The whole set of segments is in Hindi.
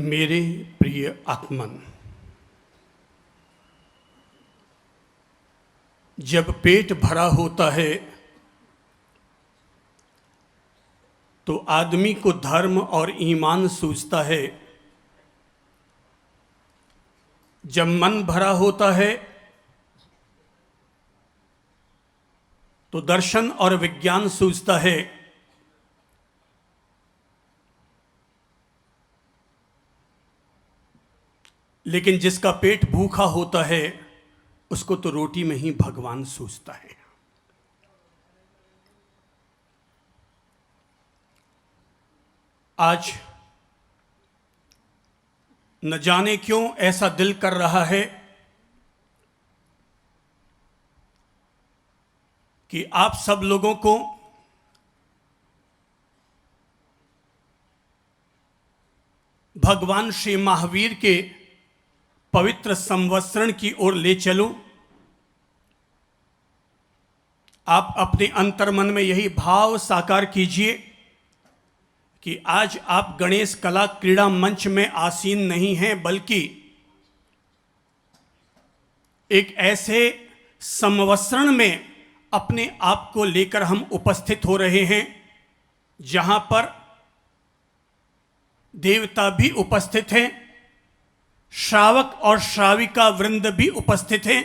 मेरे प्रिय आत्मन, जब पेट भरा होता है तो आदमी को धर्म और ईमान सूझता है। जब मन भरा होता है तो दर्शन और विज्ञान सूझता है। लेकिन जिसका पेट भूखा होता है उसको तो रोटी में ही भगवान सूझता है। आज न जाने क्यों ऐसा दिल कर रहा है कि आप सब लोगों को भगवान श्री महावीर के पवित्र संवत्सरण की ओर ले चलूं। आप अपने अंतर्मन में यही भाव साकार कीजिए कि आज आप गणेश कला क्रीड़ा मंच में आसीन नहीं हैं, बल्कि एक ऐसे संवत्सरण में अपने आप को लेकर हम उपस्थित हो रहे हैं जहां पर देवता भी उपस्थित हैं, श्रावक और श्राविका वृंद भी उपस्थित हैं,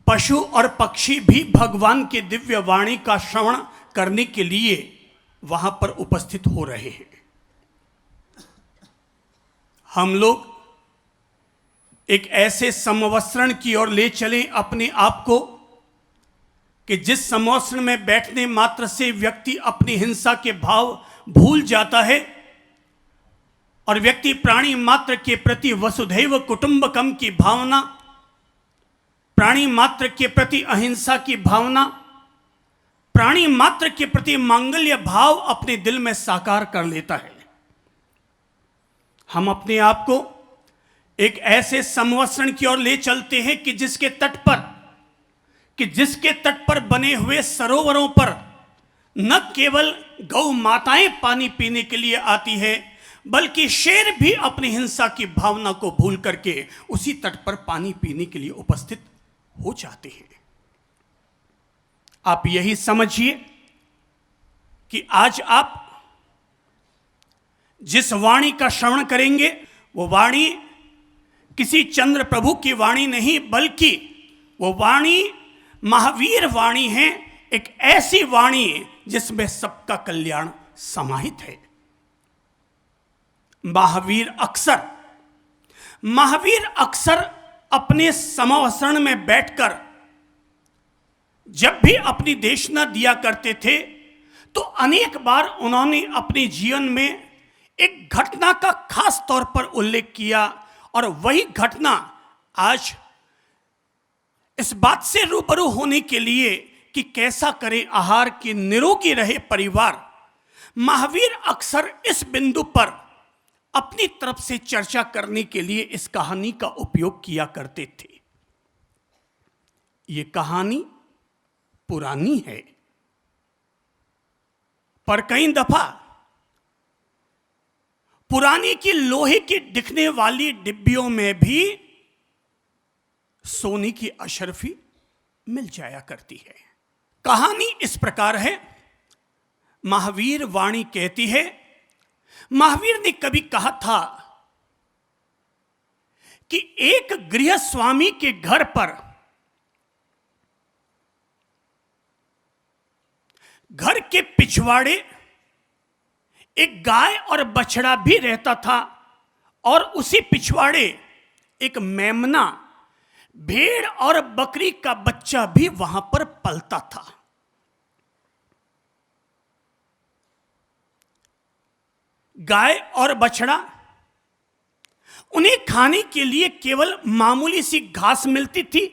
पशु और पक्षी भी भगवान के दिव्य वाणी का श्रवण करने के लिए वहां पर उपस्थित हो रहे हैं। हम लोग एक ऐसे संवत्सरण की ओर ले चलें अपने आप को कि जिस संवत्सरण में बैठने मात्र से व्यक्ति अपनी हिंसा के भाव भूल जाता है और व्यक्ति प्राणी मात्र के प्रति वसुधैव कुटुंबकम की भावना, प्राणी मात्र के प्रति अहिंसा की भावना, प्राणी मात्र के प्रति मांगल्य भाव अपने दिल में साकार कर लेता है। हम अपने आप को एक ऐसे संवत्सरण की ओर ले चलते हैं कि जिसके तट पर बने हुए सरोवरों पर न केवल गौ माताएं पानी पीने के लिए आती है, बल्कि शेर भी अपनी हिंसा की भावना को भूल करके उसी तट पर पानी पीने के लिए उपस्थित हो जाते हैं। आप यही समझिए कि आज आप जिस वाणी का श्रवण करेंगे वो वाणी किसी चंद्र प्रभु की वाणी नहीं, बल्कि वो वाणी महावीर वाणी है। एक ऐसी वाणी जिसमें सबका कल्याण समाहित है। महावीर अक्सर अपने संवत्सरण में बैठकर जब भी अपनी देशना दिया करते थे तो अनेक बार उन्होंने अपने जीवन में एक घटना का खास तौर पर उल्लेख किया, और वही घटना आज इस बात से रूबरू होने के लिए कि कैसा करे आहार की निरोगी रहे परिवार, महावीर अक्सर इस बिंदु पर अपनी तरफ से चर्चा करने के लिए इस कहानी का उपयोग किया करते थे। यह कहानी पुरानी है, पर कई दफा पुरानी की लोहे की दिखने वाली डिब्बियों में भी सोने की अशर्फी मिल जाया करती है। कहानी इस प्रकार है। महावीर वाणी कहती है, महावीर ने कभी कहा था कि एक गृह स्वामी के घर पर घर के पिछवाड़े एक गाय और बछड़ा भी रहता था, और उसी पिछवाड़े एक मेमना, भेड़ और बकरी का बच्चा भी वहां पर पलता था। गाय और बछड़ा, उन्हें खाने के लिए केवल मामूली सी घास मिलती थी।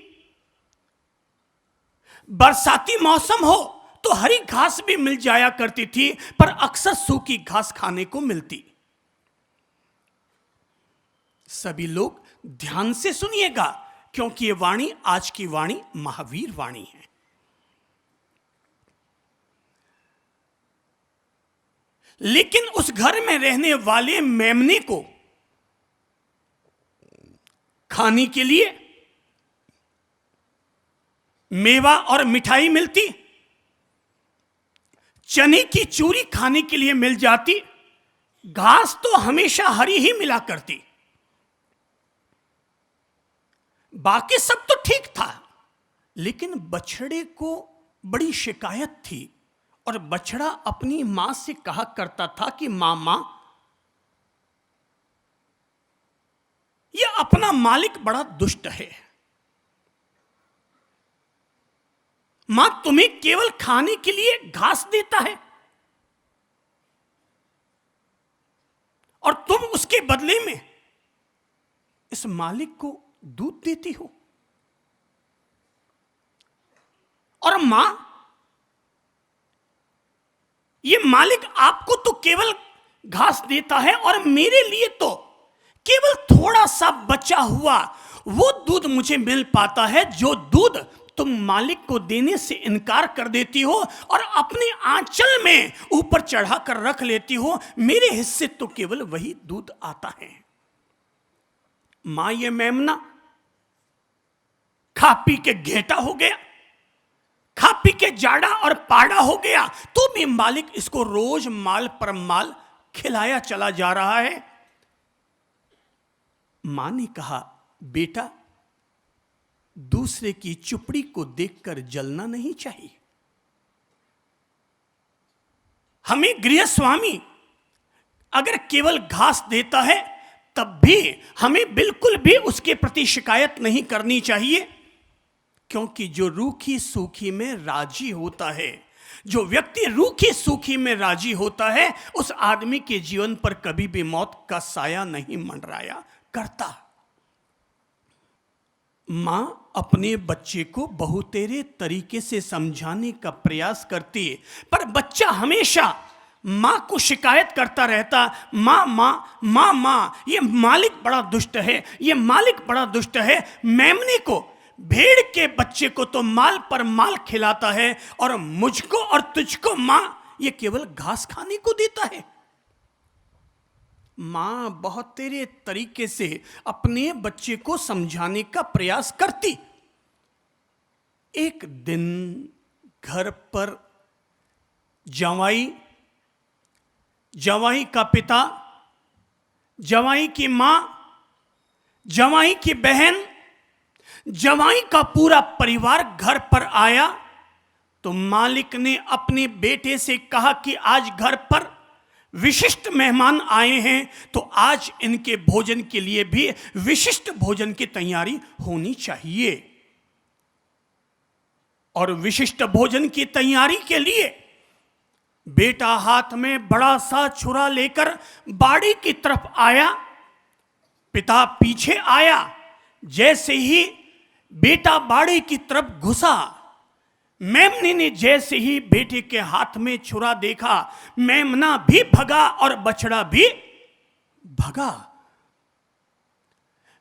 बरसाती मौसम हो तो हरी घास भी मिल जाया करती थी, पर अक्सर सूखी घास खाने को मिलती। सभी लोग ध्यान से सुनिएगा, क्योंकि ये वाणी आज की वाणी महावीर वाणी है। लेकिन उस घर में रहने वाले मेमने को खाने के लिए मेवा और मिठाई मिलती, चने की चूरी खाने के लिए मिल जाती, घास तो हमेशा हरी ही मिला करती। बाकी सब तो ठीक था, लेकिन बछड़े को बड़ी शिकायत थी और बछड़ा अपनी मां से कहा करता था कि मां, यह अपना मालिक बड़ा दुष्ट है। मां तुम्हें केवल खाने के लिए घास देता है और तुम उसके बदले में इस मालिक को दूध देती हो। और मां, ये मालिक आपको तो केवल घास देता है और मेरे लिए तो केवल थोड़ा सा बचा हुआ वो दूध मुझे मिल पाता है, जो दूध तुम मालिक को देने से इनकार कर देती हो और अपने आंचल में ऊपर चढ़ाकर रख लेती हो। मेरे हिस्से तो केवल वही दूध आता है। मां, ये मेमना खा पी के घेटा हो गया, खा पी के जाड़ा और पाड़ा हो गया, तो भी मालिक इसको रोज माल पर माल खिलाया चला जा रहा है। मां ने कहा, बेटा, दूसरे की चुपड़ी को देखकर जलना नहीं चाहिए। हमें गृह स्वामी अगर केवल घास देता है तब भी हमें बिल्कुल भी उसके प्रति शिकायत नहीं करनी चाहिए, क्योंकि जो रूखी सूखी में राजी होता है, जो व्यक्ति रूखी सूखी में राजी होता है, उस आदमी के जीवन पर कभी भी मौत का साया नहीं मंडराया करता। मां अपने बच्चे को बहुतेरे तरीके से समझाने का प्रयास करती, पर बच्चा हमेशा मां को शिकायत करता रहता, मां मां मां मां, ये मालिक बड़ा दुष्ट है, ये मालिक बड़ा दुष्ट है। मेमने को, भेड़ के बच्चे को तो माल पर माल खिलाता है और मुझको और तुझको मां ये केवल घास खाने को देता है। मां बहुत तेरे तरीके से अपने बच्चे को समझाने का प्रयास करती। एक दिन घर पर जवाई का पिता, जवाई की मां, जवाई की बहन, जवाई का पूरा परिवार घर पर आया तो मालिक ने अपने बेटे से कहा कि आज घर पर विशिष्ट मेहमान आए हैं, तो आज इनके भोजन के लिए भी विशिष्ट भोजन की तैयारी होनी चाहिए। और विशिष्ट भोजन की तैयारी के लिए बेटा हाथ में बड़ा सा छुरा लेकर बाड़ी की तरफ आया। पिता पीछे आया। जैसे ही बेटा बाड़ी की तरफ घुसा, मेमने ने जैसे ही बेटे के हाथ में छुरा देखा, मेमना भी भगा और बछड़ा भी भगा।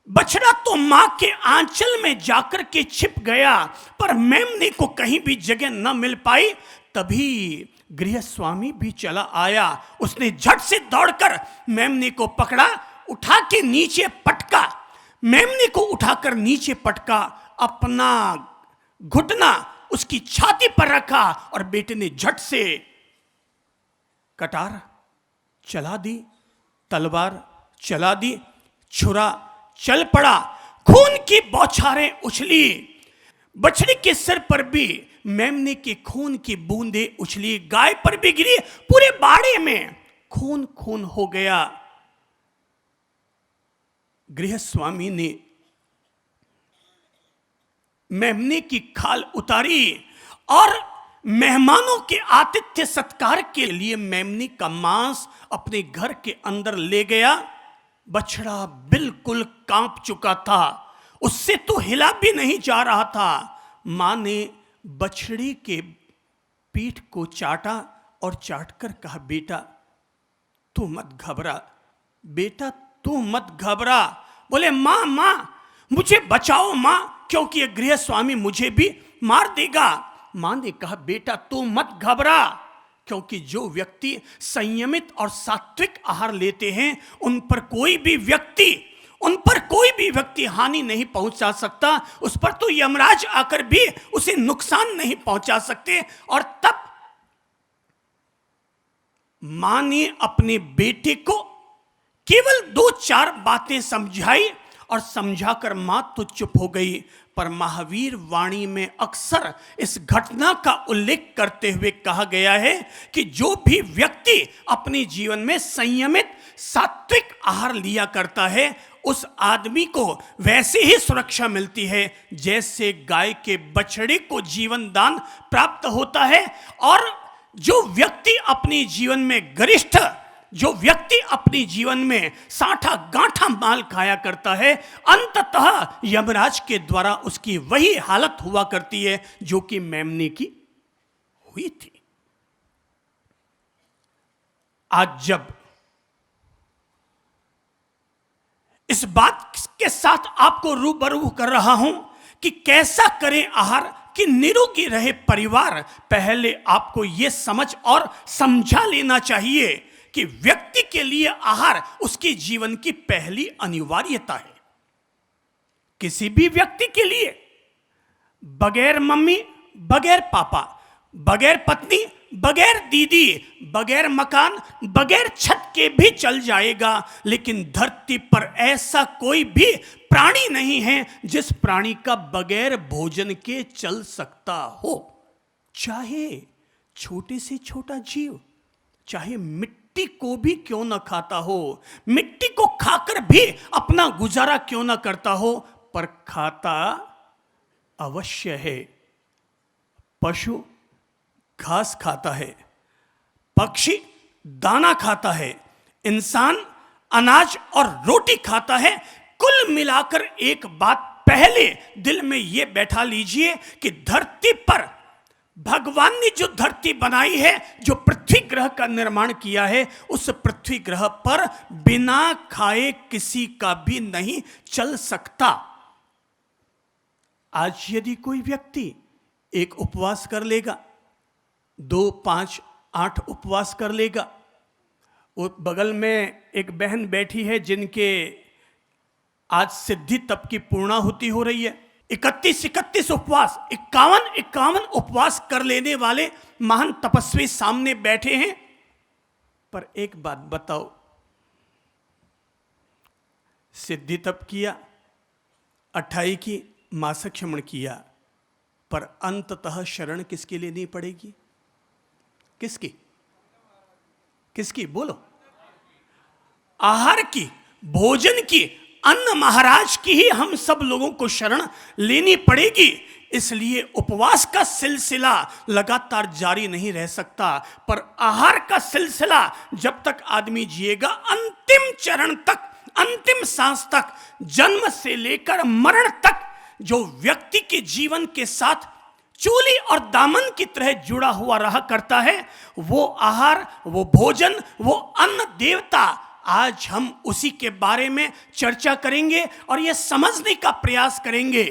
बछड़ा तो मां के आंचल में जाकर के छिप गया, पर मेमने को कहीं भी जगह न मिल पाई। तभी गृह स्वामी भी चला आया। उसने झट से दौड़कर मेमने को पकड़ा, उठा के नीचे पटका। मेमने को उठाकर नीचे पटका, अपना घुटना उसकी छाती पर रखा और बेटे ने झट से कटार चला दी, तलवार चला दी, छुरा चल पड़ा। खून की बौछारें उछली। बछड़ी के सिर पर भी मेमने के खून की बूंदें उछली, गाय पर भी गिरी। पूरे बाड़े में खून खून हो गया। गृह स्वामी ने मेमने की खाल उतारी और मेहमानों के आतिथ्य सत्कार के लिए मेमने का मांस अपने घर के अंदर ले गया। बछड़ा बिल्कुल कांप चुका था, उससे तो हिला भी नहीं जा रहा था। मां ने बछड़ी के पीठ को चाटा और चाटकर कहा, बेटा तू मत घबरा, बेटा तू मत घबरा। बोले, मां मां मुझे बचाओ मां, क्योंकि ये गृह स्वामी मुझे भी मार देगा। मां ने कहा, बेटा तू मत घबरा, क्योंकि जो व्यक्ति संयमित और सात्विक आहार लेते हैं उन पर कोई भी व्यक्ति हानि नहीं पहुंचा सकता। उस पर तो यमराज आकर भी उसे नुकसान नहीं पहुंचा सकते। और तब मां ने अपने बेटे को केवल 2-4 बातें समझाई और समझाकर मां तो चुप हो गई। पर महावीर वाणी में अक्सर इस घटना का उल्लेख करते हुए कहा गया है कि जो भी व्यक्ति अपने जीवन में संयमित सात्विक आहार लिया करता है उस आदमी को वैसे ही सुरक्षा मिलती है जैसे गाय के बछड़े को जीवन दान प्राप्त होता है। और जो व्यक्ति अपने जीवन में गरिष्ठ, जो व्यक्ति अपने जीवन में साठा गांठा माल खाया करता है, अंततः यमराज के द्वारा उसकी वही हालत हुआ करती है जो कि मेमने की हुई थी। आज जब इस बात के साथ आपको रूबरू कर रहा हूं कि कैसा करें आहार कि निरोगी रहे परिवार, पहले आपको यह समझ और समझा लेना चाहिए कि व्यक्ति के लिए आहार उसके जीवन की पहली अनिवार्यता है। किसी भी व्यक्ति के लिए बगैर मम्मी, बगैर पापा, बगैर पत्नी, बगैर दीदी, बगैर मकान, बगैर छत के भी चल जाएगा, लेकिन धरती पर ऐसा कोई भी प्राणी नहीं है जिस प्राणी का बगैर भोजन के चल सकता हो। चाहे छोटे से छोटा जीव, चाहे मिट्टी को भी क्यों ना खाता हो, मिट्टी को खाकर भी अपना गुजारा क्यों ना करता हो, पर खाता अवश्य है। पशु घास खाता है, पक्षी दाना खाता है, इंसान अनाज और रोटी खाता है। कुल मिलाकर एक बात पहले दिल में यह बैठा लीजिए कि धरती पर भगवान ने जो धरती बनाई है, जो पृथ्वी ग्रह का निर्माण किया है, उस पृथ्वी ग्रह पर बिना खाए किसी का भी नहीं चल सकता। आज यदि कोई व्यक्ति एक उपवास कर लेगा, 2, 5, 8 उपवास कर लेगा, वो बगल में एक बहन बैठी है जिनके आज सिद्धि तप की पूर्णाहुति हो रही है, 31 उपवास, 51 उपवास कर लेने वाले महान तपस्वी सामने बैठे हैं। पर एक बात बताओ, सिद्धि तप किया, 28 की मासिक क्षमण किया, पर अंततः शरण किसके लिए नहीं पड़ेगी? किसकी? किसकी? बोलो। आहार की, भोजन की, अन्न महाराज की ही हम सब लोगों को शरण लेनी पड़ेगी। इसलिए उपवास का सिलसिला लगातार जारी नहीं रह सकता, पर आहार का सिलसिला जब तक आदमी जिएगा, अंतिम चरण तक, अंतिम सांस तक, जन्म से लेकर मरण तक जो व्यक्ति के जीवन के साथ चूली और दामन की तरह जुड़ा हुआ रहा करता है, वो आहार, वो भोजन, वो अन्न देवता, आज हम उसी के बारे में चर्चा करेंगे और यह समझने का प्रयास करेंगे,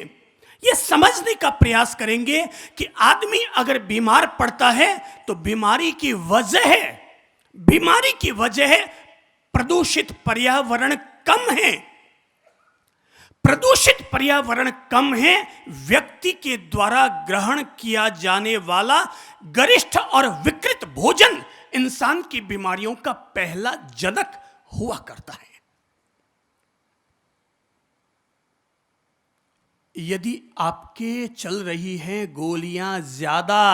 यह समझने का प्रयास करेंगे कि आदमी अगर बीमार पड़ता है तो बीमारी की वजह है प्रदूषित पर्यावरण कम है। प्रदूषित पर्यावरण कम है, व्यक्ति के द्वारा ग्रहण किया जाने वाला गरिष्ठ और विकृत भोजन इंसान की बीमारियों का पहला जनक हुआ करता है। यदि आपके चल रही हैं गोलियां ज्यादा,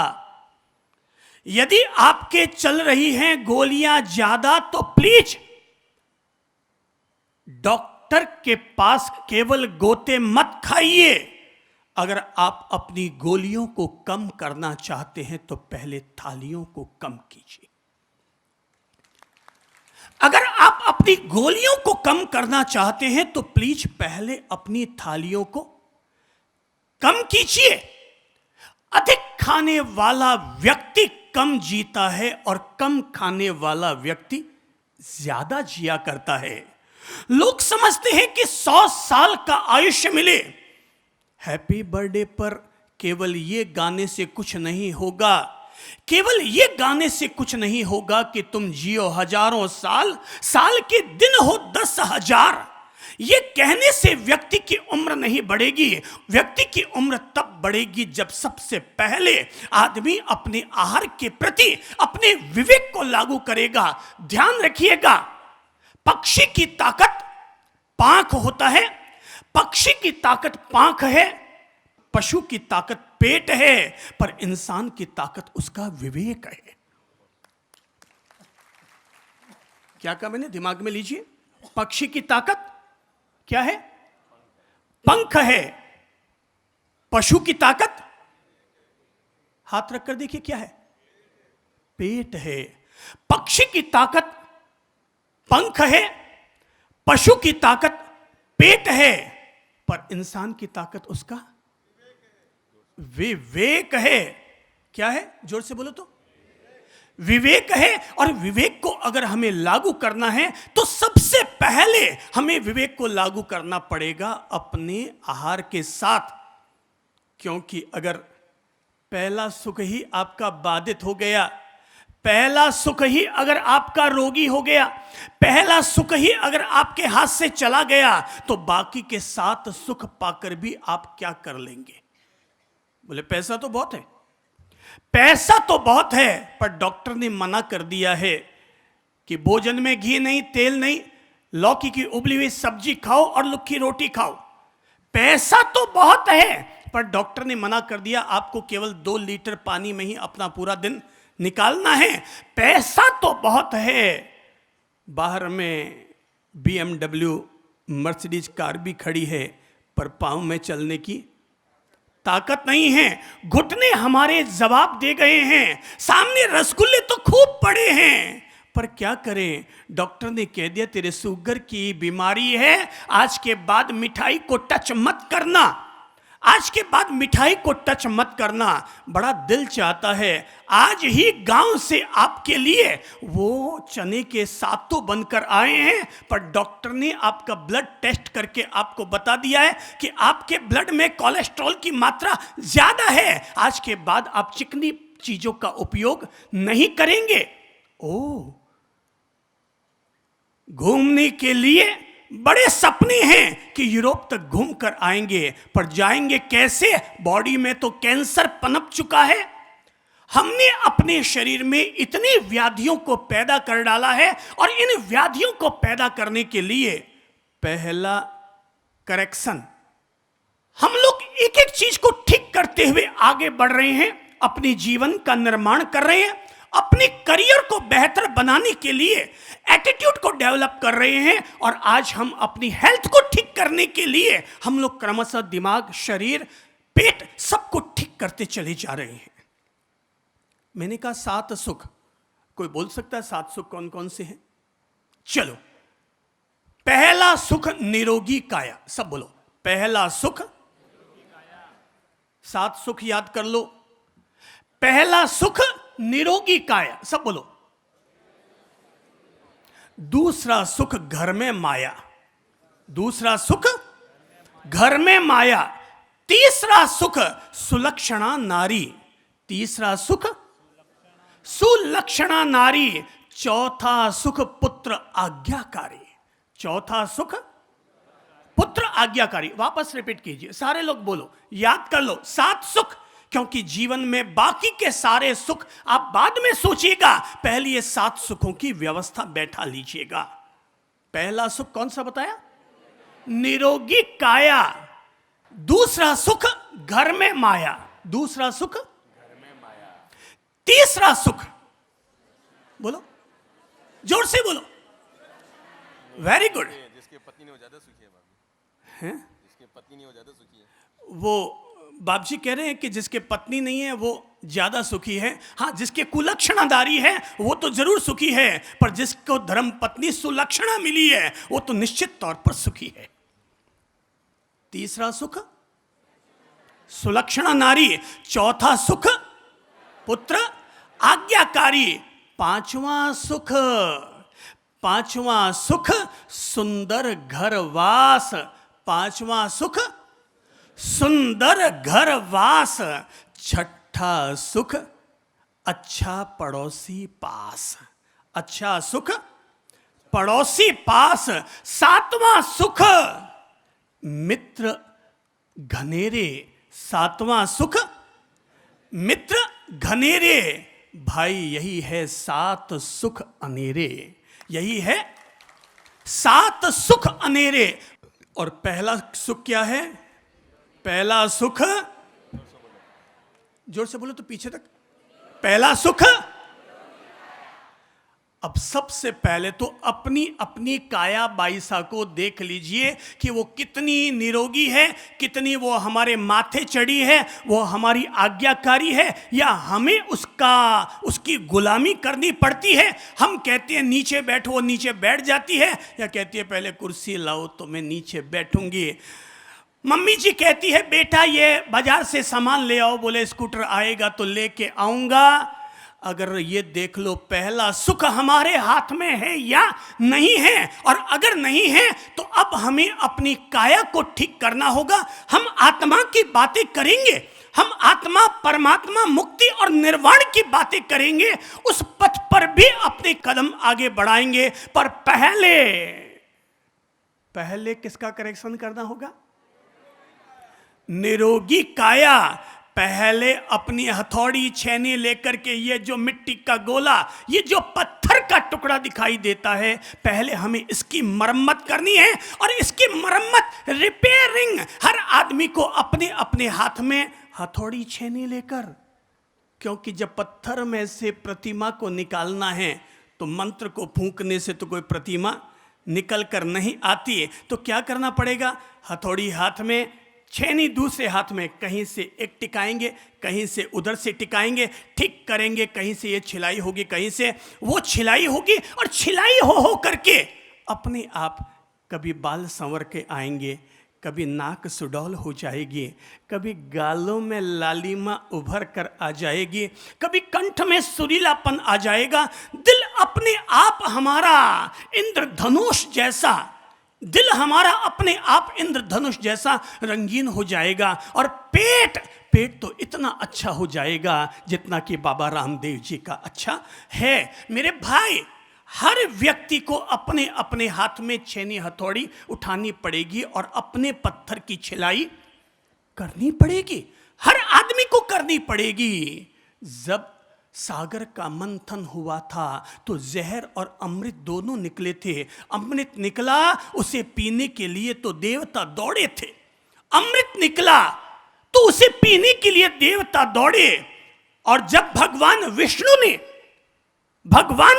यदि आपके चल रही हैं गोलियां ज्यादा, तो प्लीज डॉक्टर के पास केवल गोते मत खाइए। अगर आप अपनी गोलियों को कम करना चाहते हैं तो पहले थालियों को कम कीजिए। अगर आप अपनी गोलियों को कम करना चाहते हैं तो प्लीज पहले अपनी थालियों को कम कीजिए। अधिक खाने वाला व्यक्ति कम जीता है और कम खाने वाला व्यक्ति ज्यादा जिया करता है। लोग समझते हैं कि 100 साल का आयुष्य मिले। हैप्पी बर्थडे पर केवल ये गाने से कुछ नहीं होगा। केवल ये गाने से कुछ नहीं होगा कि तुम जियो हजारों साल, साल के दिन हो 10,000। ये कहने से व्यक्ति की उम्र नहीं बढ़ेगी। व्यक्ति की उम्र तब बढ़ेगी जब सबसे पहले आदमी अपने आहार के प्रति अपने विवेक को लागू करेगा। ध्यान रखिएगा, पक्षी की ताकत पांख होता है, पक्षी की ताकत पांख है, पशु की ताकत पेट है, पर इंसान की ताकत उसका विवेक है। क्या कहा मैंने, दिमाग में लीजिए। पक्षी की ताकत क्या है? पंख है। पशु की ताकत, हाथ रखकर देखिए क्या है, पेट है। पक्षी की ताकत पंख है, पशु की ताकत पेट है, पर इंसान की ताकत उसका विवेक है। क्या है? जोर से बोलो तो। विवेक है। और विवेक को अगर हमें लागू करना है तो सबसे पहले हमें विवेक को लागू करना पड़ेगा अपने आहार के साथ। क्योंकि अगर पहला सुख ही आपका बाधित हो गया, पहला सुख ही अगर आपका रोगी हो गया, पहला सुख ही अगर आपके हाथ से चला गया, तो बाकी के 7 सुख पाकर भी आप क्या कर लेंगे? बोले पैसा तो बहुत है, पैसा तो बहुत है, पर डॉक्टर ने मना कर दिया है कि भोजन में घी नहीं, तेल नहीं, लौकी की उबली हुई सब्जी खाओ और लुक्खी रोटी खाओ। पैसा तो बहुत है, पर डॉक्टर ने मना कर दिया आपको केवल 2 लीटर पानी में ही अपना पूरा दिन निकालना है। पैसा तो बहुत है, बाहर में BMW मर्सिडीज कार भी खड़ी है, पर पांव में चलने की ताकत नहीं है। घुटने हमारे जवाब दे गए हैं, सामने रसगुल्ले तो खूब पड़े हैं, पर क्या करें? डॉक्टर ने कह दिया तेरे शुगर की बीमारी है, आज के बाद मिठाई को टच मत करना, आज के बाद मिठाई को टच मत करना। बड़ा दिल चाहता है आज ही गांव से आपके लिए वो चने के सातों बनकर आए हैं, पर डॉक्टर ने आपका ब्लड टेस्ट करके आपको बता दिया है कि आपके ब्लड में कोलेस्ट्रॉल की मात्रा ज्यादा है, आज के बाद आप चिकनी चीजों का उपयोग नहीं करेंगे। ओ, घूमने के लिए बड़े सपने हैं कि यूरोप तक घूम कर आएंगे, पर जाएंगे कैसे? बॉडी में तो कैंसर पनप चुका है। हमने अपने शरीर में इतनी व्याधियों को पैदा कर डाला है, और इन व्याधियों को पैदा करने के लिए पहला करेक्शन, हम लोग एक एक चीज को ठीक करते हुए आगे बढ़ रहे हैं, अपने जीवन का निर्माण कर रहे हैं, अपने करियर को बेहतर बनाने के लिए एटीट्यूड को डेवलप कर रहे हैं, और आज हम अपनी हेल्थ को ठीक करने के लिए हम लोग क्रमशः दिमाग, शरीर, पेट सबको ठीक करते चले जा रहे हैं। मैंने कहा 7 सुख, कोई बोल सकता है 7 सुख कौन कौन से हैं? चलो, पहला सुख निरोगी काया। सब बोलो, पहला सुख। 7 सुख याद कर लो। पहला सुख निरोगी काया, सब बोलो। दूसरा सुख घर में माया, दूसरा सुख घर में माया। तीसरा सुख सुलक्षणा नारी, तीसरा सुख सुलक्षणा नारी। चौथा सुख पुत्र आज्ञाकारी, चौथा सुख पुत्र आज्ञाकारी। वापस रिपीट कीजिए, सारे लोग बोलो, याद कर लो 7 सुख, क्योंकि जीवन में बाकी के सारे सुख आप बाद में सोचिएगा, पहले ये 7 सुखों की व्यवस्था बैठा लीजिएगा। पहला सुख कौन सा बताया? निरोगी काया। दूसरा सुख घर में माया, दूसरा सुख घर में माया। तीसरा सुख, बोलो जोर से बोलो, वेरी गुड। जिसके पत्नी नहीं हो ज्यादा सुखी है बाबू, हैं? जिसके पत्नी नहीं हो ज्यादा सुखी है। वो बाप जी कह रहे हैं कि जिसके पत्नी नहीं है वो ज्यादा सुखी है। हाँ, जिसके कुलक्षणाधारी है वो तो जरूर सुखी है, पर जिसको धर्म पत्नी सुलक्षणा मिली है वो तो निश्चित तौर पर सुखी है। तीसरा सुख सुलक्षणा नारी, चौथा सुख पुत्र आज्ञाकारी, पांचवा सुख सुंदर घर वास, पांचवा सुख सुंदर घर वास। छठा सुख अच्छा पड़ोसी पास, अच्छा सुख पड़ोसी पास। सातवां सुख मित्र घनेरे, सातवां सुख मित्र घनेरे। भाई यही है सात सुख अनेरे, यही है सात सुख अनेरे। और पहला सुख क्या है? पहला सुख, जोर से बोलो तो पीछे तक। पहला सुख, अब सबसे पहले तो अपनी अपनी काया बाईसा को देख लीजिए कि वो कितनी निरोगी है, कितनी वो हमारे माथे चढ़ी है, वो हमारी आज्ञाकारी है, या हमें उसकी गुलामी करनी पड़ती है। हम कहते हैं नीचे बैठो, वो नीचे बैठ जाती है, या कहती है पहले कुर्सी लाओ तो मैं नीचे बैठूंगी। मम्मी जी कहती है बेटा ये बाजार से सामान ले आओ, बोले स्कूटर आएगा तो लेके आऊंगा। अगर ये देख लो पहला सुख हमारे हाथ में है या नहीं है, और अगर नहीं है तो अब हमें अपनी काया को ठीक करना होगा। हम आत्मा की बातें करेंगे, हम आत्मा परमात्मा मुक्ति और निर्वाण की बातें करेंगे, उस पथ पर भी अपने कदम आगे बढ़ाएंगे। पर पहले किसका करेक्शन करना होगा? निरोगी काया। पहले अपनी हथौड़ी छेनी लेकर के ये जो मिट्टी का गोला, ये जो पत्थर का टुकड़ा दिखाई देता है, पहले हमें इसकी मरम्मत करनी है। और इसकी मरम्मत, रिपेयरिंग, हर आदमी को अपने अपने हाथ में हथौड़ी छेनी लेकर, क्योंकि जब पत्थर में से प्रतिमा को निकालना है तो मंत्र को फूंकने से तो कोई प्रतिमा निकल कर नहीं आती है। तो क्या करना पड़ेगा? हथौड़ी हाथ में, छेनी दूसरे हाथ में, कहीं से एक टिकाएंगे, कहीं से उधर से टिकाएंगे, ठीक करेंगे, कहीं से ये छिलाई होगी, कहीं से वो छिलाई होगी, और छिलाई हो करके अपने आप कभी बाल संवर के आएंगे, कभी नाक सुडौल हो जाएगी, कभी गालों में लालिमा उभर कर आ जाएगी, कभी कंठ में सुरीलापन आ जाएगा। दिल अपने आप हमारा इंद्रधनुष जैसा, दिल हमारा अपने आप इंद्रधनुष जैसा रंगीन हो जाएगा। और पेट तो इतना अच्छा हो जाएगा जितना कि बाबा रामदेव जी का अच्छा है। मेरे भाई, हर व्यक्ति को अपने अपने हाथ में छेनी हथौड़ी उठानी पड़ेगी और अपने पत्थर की छिलाई करनी पड़ेगी, हर आदमी को करनी पड़ेगी। जब सागर का मंथन हुआ था तो जहर और अमृत दोनों निकले थे। अमृत निकला, उसे पीने के लिए तो देवता दौड़े थे। अमृत निकला तो उसे पीने के लिए देवता दौड़े। और जब भगवान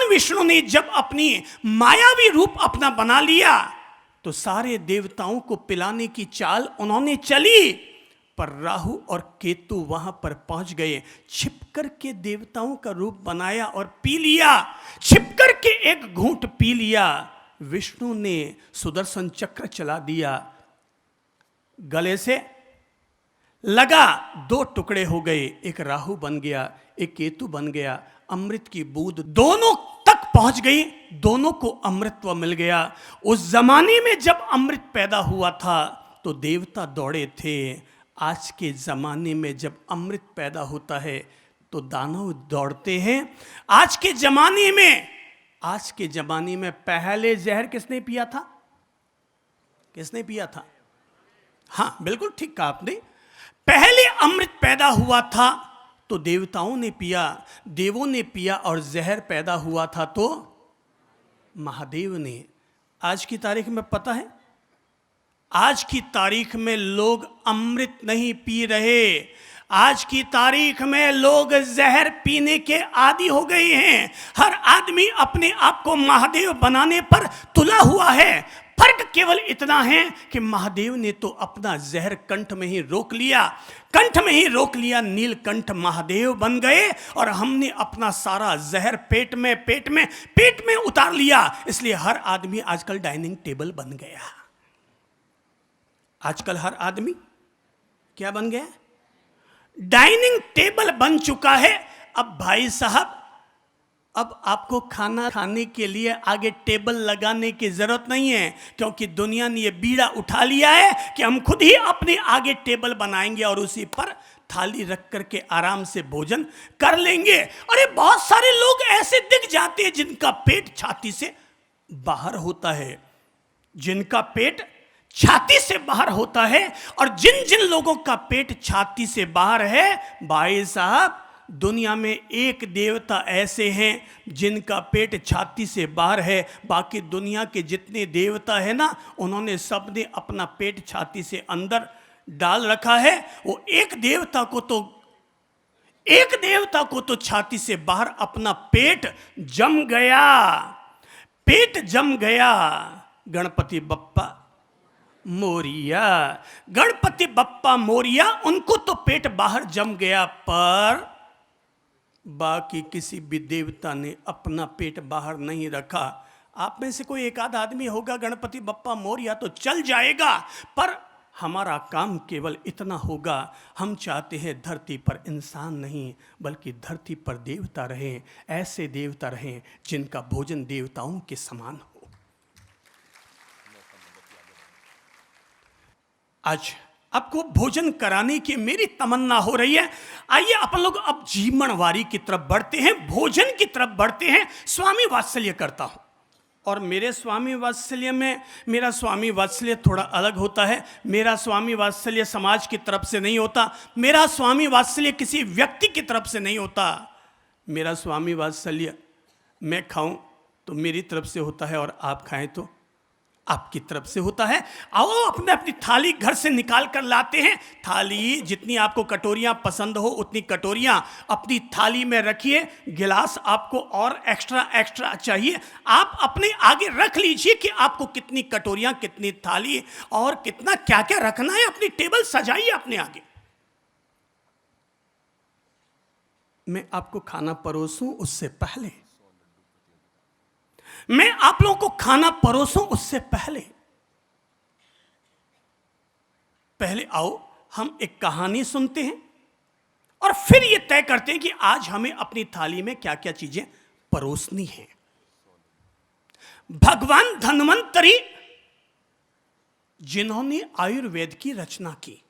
विष्णु ने जब अपनी मायावी रूप अपना बना लिया तो सारे देवताओं को पिलाने की चाल उन्होंने चली। पर राहु और केतु वहां पर पहुंच गए, छिपकर के देवताओं का रूप बनाया और पी लिया। छिपकर के एक घूंट पी लिया। विष्णु ने सुदर्शन चक्र चला दिया, गले से लगा, दो टुकड़े हो गए, एक राहु बन गया, एक केतु बन गया। अमृत की बूंद दोनों तक पहुंच गई, दोनों को अमृतत्व मिल गया। उस जमाने में जब अमृत पैदा हुआ था तो देवता दौड़े थे। आज के ज़माने में जब अमृत पैदा होता है तो दानव दौड़ते हैं। आज के ज़माने में पहले जहर किसने पिया था? किसने पिया था? हाँ, बिल्कुल ठीक कहा आपने। पहले अमृत पैदा हुआ था तो देवताओं ने पिया, देवों ने पिया, और जहर पैदा हुआ था तो महादेव ने। आज की तारीख में पता है, आज की तारीख में लोग अमृत नहीं पी रहे, आज की तारीख में लोग जहर पीने के आदी हो गए हैं। हर आदमी अपने आप को महादेव बनाने पर तुला हुआ है। फर्क केवल इतना है कि महादेव ने तो अपना जहर कंठ में ही रोक लिया, नीलकंठ महादेव बन गए, और हमने अपना सारा जहर पेट में उतार लिया। इसलिए हर आदमी आजकल डाइनिंग टेबल बन गया। आजकल हर आदमी क्या बन गया? डाइनिंग टेबल बन चुका है। अब भाई साहब, अब आपको खाना खाने के लिए आगे टेबल लगाने की जरूरत नहीं है, क्योंकि दुनिया ने ये बीड़ा उठा लिया है कि हम खुद ही अपने आगे टेबल बनाएंगे और उसी पर थाली रख करके आराम से भोजन कर लेंगे। अरे बहुत सारे लोग ऐसे दिख जाते हैं जिनका पेट छाती से बाहर होता है, जिनका पेट छाती से बाहर होता है। और जिन जिन लोगों का पेट छाती से बाहर है, भाई साहब, दुनिया में एक देवता ऐसे हैं जिनका पेट छाती से बाहर है। बाकी दुनिया के जितने देवता है ना, उन्होंने सबने अपना पेट छाती से अंदर डाल रखा है। वो एक देवता को तो छाती से बाहर अपना पेट जम गया, पेट जम गया। गणपति बप्पा मोरिया, गणपति बप्पा मोरिया, उनको तो पेट बाहर जम गया, पर बाकी किसी भी देवता ने अपना पेट बाहर नहीं रखा। आप में से कोई एक आध आदमी होगा गणपति बप्पा मोरिया तो चल जाएगा, पर हमारा काम केवल इतना होगा, हम चाहते हैं धरती पर इंसान नहीं बल्कि धरती पर देवता रहें, ऐसे देवता रहें जिनका भोजन देवताओं के समान हो। आज आपको भोजन कराने की मेरी तमन्ना हो रही है। आइए अपन लोग अब जीवनवारी की तरफ बढ़ते हैं, भोजन की तरफ बढ़ते हैं। स्वामी वात्सल्य करता हूं, और मेरे स्वामी वात्सल्य में मेरा स्वामी वात्सल्य थोड़ा अलग होता है। मेरा स्वामी वात्सल्य समाज की तरफ से नहीं होता, मेरा स्वामी वात्सल्य किसी व्यक्ति की तरफ से नहीं होता। मेरा स्वामी वात्सल्य मैं खाऊं तो मेरी तरफ से होता है, और आप खाएं तो आपकी तरफ से होता है। आओ अपने अपनी थाली घर से निकाल कर लाते हैं। थाली, जितनी आपको कटोरियां पसंद हो उतनी कटोरियां अपनी थाली में रखिए। गिलास आपको और एक्स्ट्रा चाहिए, आप अपने आगे रख लीजिए कि आपको कितनी कटोरियां, कितनी थाली और कितना क्या क्या रखना है। अपनी टेबल सजाइए अपने आगे। मैं आपको खाना परोसूं उससे पहले, मैं आप लोगों को खाना परोसूं उससे पहले आओ हम एक कहानी सुनते हैं और फिर यह तय करते हैं कि आज हमें अपनी थाली में क्या क्या चीजें परोसनी है। भगवान धन्वंतरी, जिन्होंने आयुर्वेद की रचना की,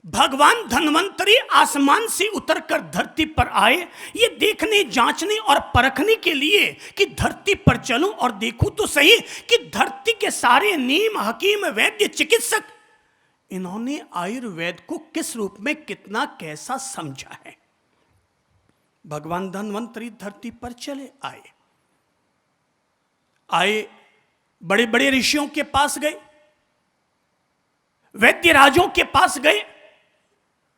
भगवान धन्वंतरी आसमान से उतरकर धरती पर आए, ये देखने, जांचने और परखने के लिए कि धरती पर चलूं और देखूं तो सही कि धरती के सारे नीम, हकीम, वैद्य, चिकित्सक, इन्होंने आयुर्वेद को किस रूप में, कितना, कैसा समझा है। भगवान धन्वंतरी धरती पर चले आए, बड़े बड़े ऋषियों के पास गए, वैद्य राजों के पास गए,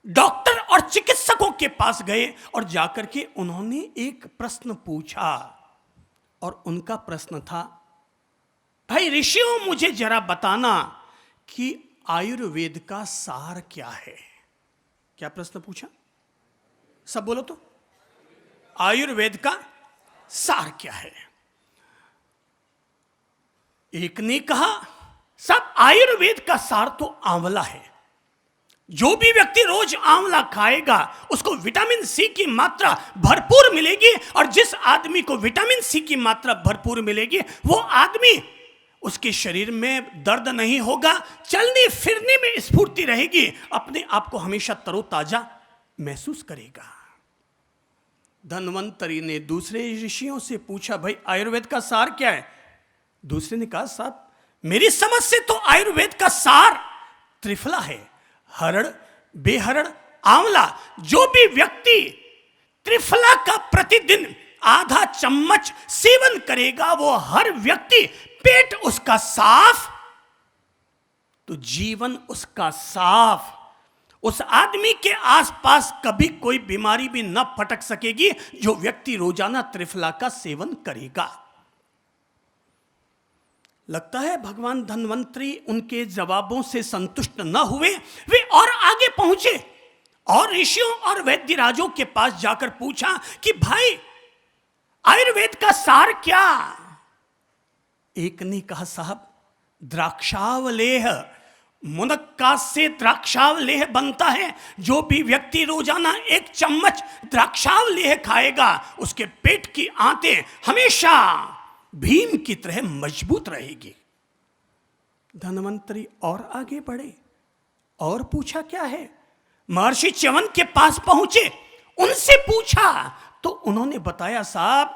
डॉक्टर और चिकित्सकों के पास गए, और जाकर के उन्होंने एक प्रश्न पूछा। और उनका प्रश्न था, भाई ऋषियों, मुझे जरा बताना कि आयुर्वेद का सार क्या है। क्या प्रश्न पूछा? सब बोलो तो। आयुर्वेद का सार क्या है? एक ने कहा, सब आयुर्वेद का सार तो आंवला है। जो भी व्यक्ति रोज आंवला खाएगा उसको विटामिन सी की मात्रा भरपूर मिलेगी, और जिस आदमी को विटामिन सी की मात्रा भरपूर मिलेगी वो आदमी, उसके शरीर में दर्द नहीं होगा, चलने फिरने में स्फूर्ति रहेगी, अपने आप को हमेशा तरोताजा महसूस करेगा। धन्वंतरी ने दूसरे ऋषियों से पूछा, भाई आयुर्वेद का सार क्या है? दूसरे ने कहा, साहब मेरी समझ से तो आयुर्वेद का सार त्रिफला है, हरड़, बेहरड़, आंवला। जो भी व्यक्ति त्रिफला का प्रतिदिन आधा चम्मच सेवन करेगा, वो हर व्यक्ति, पेट उसका साफ तो जीवन उसका साफ, उस आदमी के आसपास कभी कोई बीमारी भी न फटक सकेगी जो व्यक्ति रोजाना त्रिफला का सेवन करेगा। लगता है भगवान धन्वंतरी उनके जवाबों से संतुष्ट न हुए, वे और आगे पहुंचे और ऋषियों और वैद्यराजों के पास जाकर पूछा कि भाई आयुर्वेद का सार क्या? एक ने कहा, साहब द्राक्षावलेह, मुनक्का से द्राक्षावलेह बनता है। जो भी व्यक्ति रोजाना 1 चम्मच द्राक्षावलेह खाएगा उसके पेट की आंतें हमेशा भीम की तरह मजबूत रहेगी। धन्वंतरी और आगे बढ़े और पूछा क्या है। महर्षि च्यवन के पास पहुंचे, उनसे पूछा तो उन्होंने बताया साहब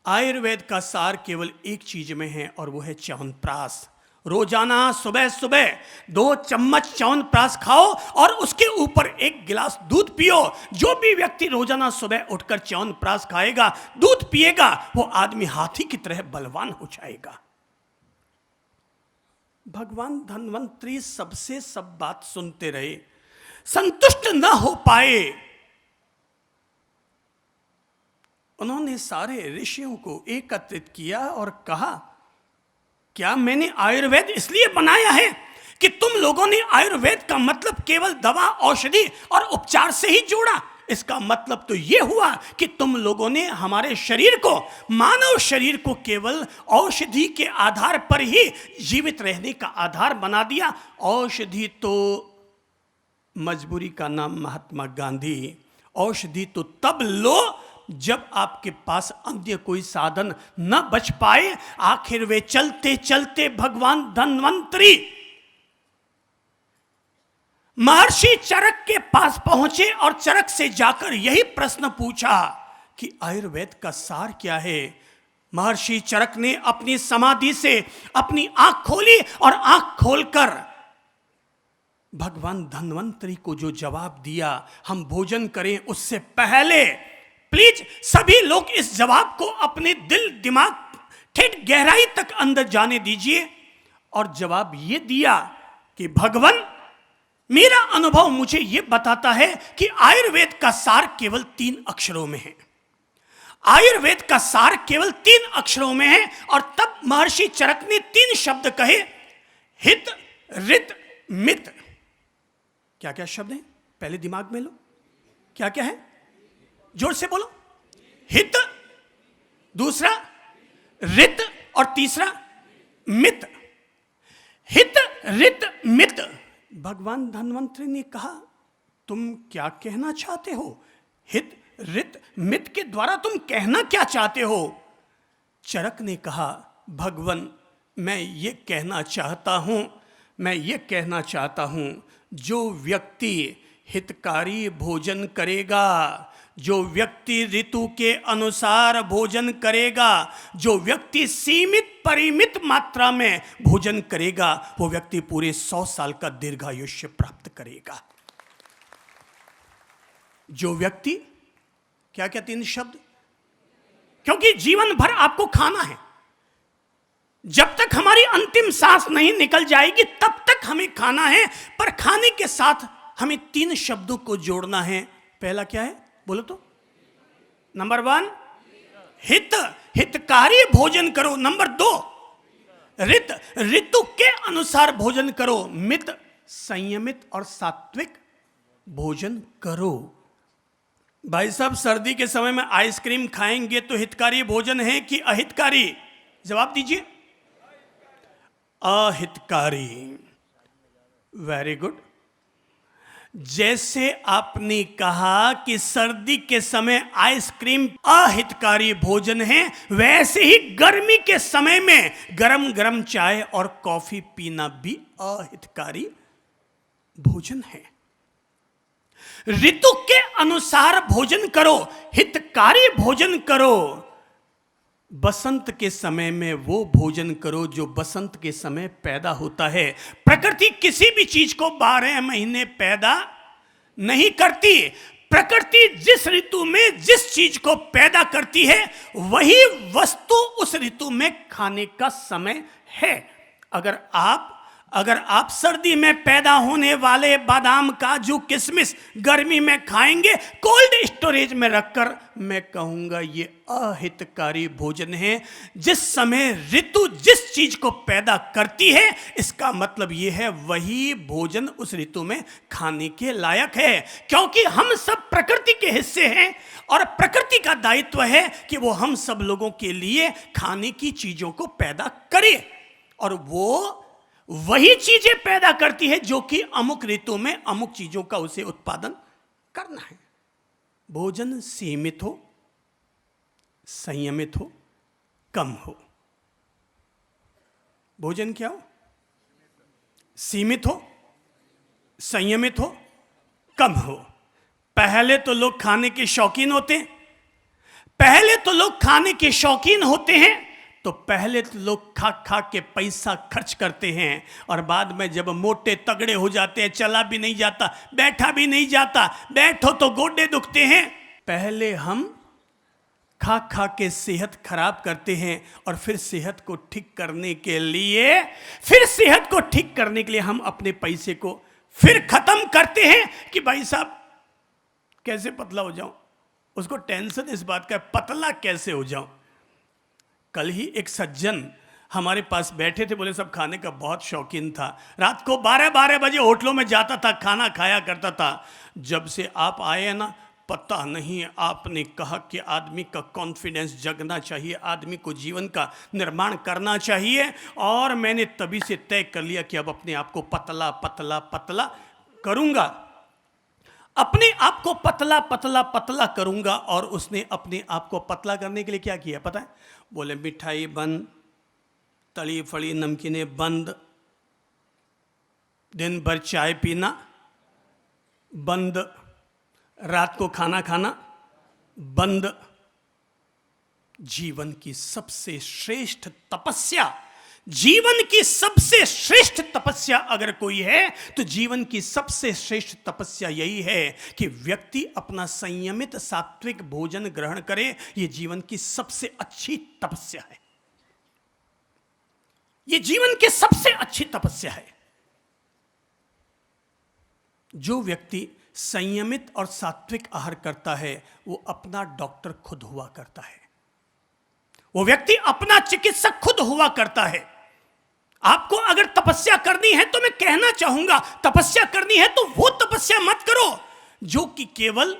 आयुर्वेद का सार केवल एक चीज में है और वो है च्यवनप्राश। रोजाना सुबह सुबह 2 चम्मच च्यवनप्राश खाओ और उसके ऊपर 1 गिलास दूध पियो। जो भी व्यक्ति रोजाना सुबह उठकर च्यवनप्राश खाएगा, दूध पिएगा, वो आदमी हाथी की तरह बलवान हो जाएगा। भगवान धन्वंतरी सबसे सब बात सुनते रहे, संतुष्ट न हो पाए। उन्होंने सारे ऋषियों को एकत्रित किया और कहा क्या मैंने आयुर्वेद इसलिए बनाया है कि तुम लोगों ने आयुर्वेद का मतलब केवल दवा, औषधि और उपचार से ही जोड़ा? इसका मतलब तो यह हुआ कि तुम लोगों ने हमारे शरीर को, मानव शरीर को केवल औषधि के आधार पर ही जीवित रहने का आधार बना दिया। औषधि तो मजबूरी का नाम महात्मा गांधी। औषधि तो तब लो जब आपके पास अन्य कोई साधन न बच पाए। आखिर वे चलते चलते भगवान धन्वंतरी महर्षि चरक के पास पहुंचे और चरक से जाकर यही प्रश्न पूछा कि आयुर्वेद का सार क्या है। महर्षि चरक ने अपनी समाधि से अपनी आंख खोली और आंख खोलकर भगवान धन्वंतरी को जो जवाब दिया, हम भोजन करें उससे पहले प्लीज सभी लोग इस जवाब को अपने दिल दिमाग ठेठ गहराई तक अंदर जाने दीजिए। और जवाब यह दिया कि भगवान, मेरा अनुभव मुझे यह बताता है कि आयुर्वेद का सार केवल 3 अक्षरों में है। आयुर्वेद का सार केवल 3 अक्षरों में है। और तब महर्षि चरक ने 3 शब्द कहे, हित, रित, मित। क्या क्या शब्द हैं? पहले दिमाग में लो, क्या क्या है? जोर से बोलो। हित, दूसरा रित और तीसरा मित। हित, रित, मित। भगवान धन्वंतरी ने कहा तुम क्या कहना चाहते हो? हित, रित, मित के द्वारा तुम कहना क्या चाहते हो? चरक ने कहा भगवान, मैं ये कहना चाहता हूं जो व्यक्ति हितकारी भोजन करेगा, जो व्यक्ति ऋतु के अनुसार भोजन करेगा, जो व्यक्ति सीमित परिमित मात्रा में भोजन करेगा, वो व्यक्ति पूरे 100 साल का दीर्घायुष्य प्राप्त करेगा। जो व्यक्ति, क्या क्या 3 शब्द? क्योंकि जीवन भर आपको खाना है। जब तक हमारी अंतिम सांस नहीं निकल जाएगी तब तक हमें खाना है। पर खाने के साथ हमें 3 शब्दों को जोड़ना है। पहला क्या है बोलो तो? नंबर 1 हित, हितकारी भोजन करो। नंबर 2 रित, ऋतु के अनुसार भोजन करो। मित, संयमित और सात्विक भोजन करो। भाई साहब, सर्दी के समय में आइसक्रीम खाएंगे तो हितकारी भोजन है कि अहितकारी? जवाब दीजिए। अहितकारी। Very good. जैसे आपने कहा कि सर्दी के समय आइसक्रीम अहितकारी भोजन है, वैसे ही गर्मी के समय में गरम गरम चाय और कॉफी पीना भी अहितकारी भोजन है। ऋतु के अनुसार भोजन करो, हितकारी भोजन करो। बसंत के समय में वो भोजन करो जो बसंत के समय पैदा होता है। प्रकृति किसी भी चीज को 12 महीने पैदा नहीं करती। प्रकृति जिस ऋतु में जिस चीज को पैदा करती है वही वस्तु उस ऋतु में खाने का समय है। अगर आप सर्दी में पैदा होने वाले बादाम, काजू, किशमिश गर्मी में खाएंगे कोल्ड स्टोरेज में रखकर, मैं कहूंगा ये अहितकारी भोजन है। जिस समय ऋतु जिस चीज को पैदा करती है, इसका मतलब ये है वही भोजन उस ऋतु में खाने के लायक है। क्योंकि हम सब प्रकृति के हिस्से हैं और प्रकृति का दायित्व है कि वो हम सब लोगों के लिए खाने की चीजों को पैदा करे। और वही चीजें पैदा करती है जो कि अमुक ऋतु में अमुक चीजों का उसे उत्पादन करना है। भोजन सीमित हो, संयमित हो, कम हो। भोजन क्या हो? सीमित हो, संयमित हो, कम हो। पहले तो लोग खाने के शौकीन होते हैं, तो पहले तो लोग खा खा के पैसा खर्च करते हैं और बाद में जब मोटे तगड़े हो जाते हैं, चला भी नहीं जाता, बैठा भी नहीं जाता, बैठो तो गोडे दुखते हैं। पहले हम खा खा के सेहत खराब करते हैं और फिर सेहत को ठीक करने के लिए हम अपने पैसे को फिर खत्म करते हैं कि भाई साहब कैसे पतला हो जाऊं। उसको टेंशन इस बात का पतला कैसे हो जाऊं। कल ही एक सज्जन हमारे पास बैठे थे, बोले सब खाने का बहुत शौकीन था, रात को 12 बजे होटलों में जाता था, खाना खाया करता था। जब से आप आए हैं ना, पता नहीं, आपने कहा कि आदमी का कॉन्फिडेंस जगना चाहिए, आदमी को जीवन का निर्माण करना चाहिए, और मैंने तभी से तय कर लिया कि अब अपने आप को पतला पतला पतला करूंगा, अपने आप को पतला पतला पतला करूंगा। और उसने अपने आप को पतला करने के लिए क्या किया पता है? बोले मिठाई बंद, तली फली नमकीनें बंद, दिन भर चाय पीना बंद, रात को खाना खाना बंद। जीवन की सबसे श्रेष्ठ तपस्या अगर कोई है तो जीवन की सबसे श्रेष्ठ तपस्या यही है कि व्यक्ति अपना संयमित सात्विक भोजन ग्रहण करे। यह जीवन की सबसे अच्छी तपस्या है, यह जीवन की सबसे अच्छी तपस्या है। जो व्यक्ति संयमित और सात्विक आहार करता है वो अपना डॉक्टर खुद हुआ करता है, वो व्यक्ति अपना चिकित्सक खुद हुआ करता है। आपको अगर तपस्या करनी है तो मैं कहना चाहूंगा, तपस्या करनी है तो वो तपस्या मत करो जो कि केवल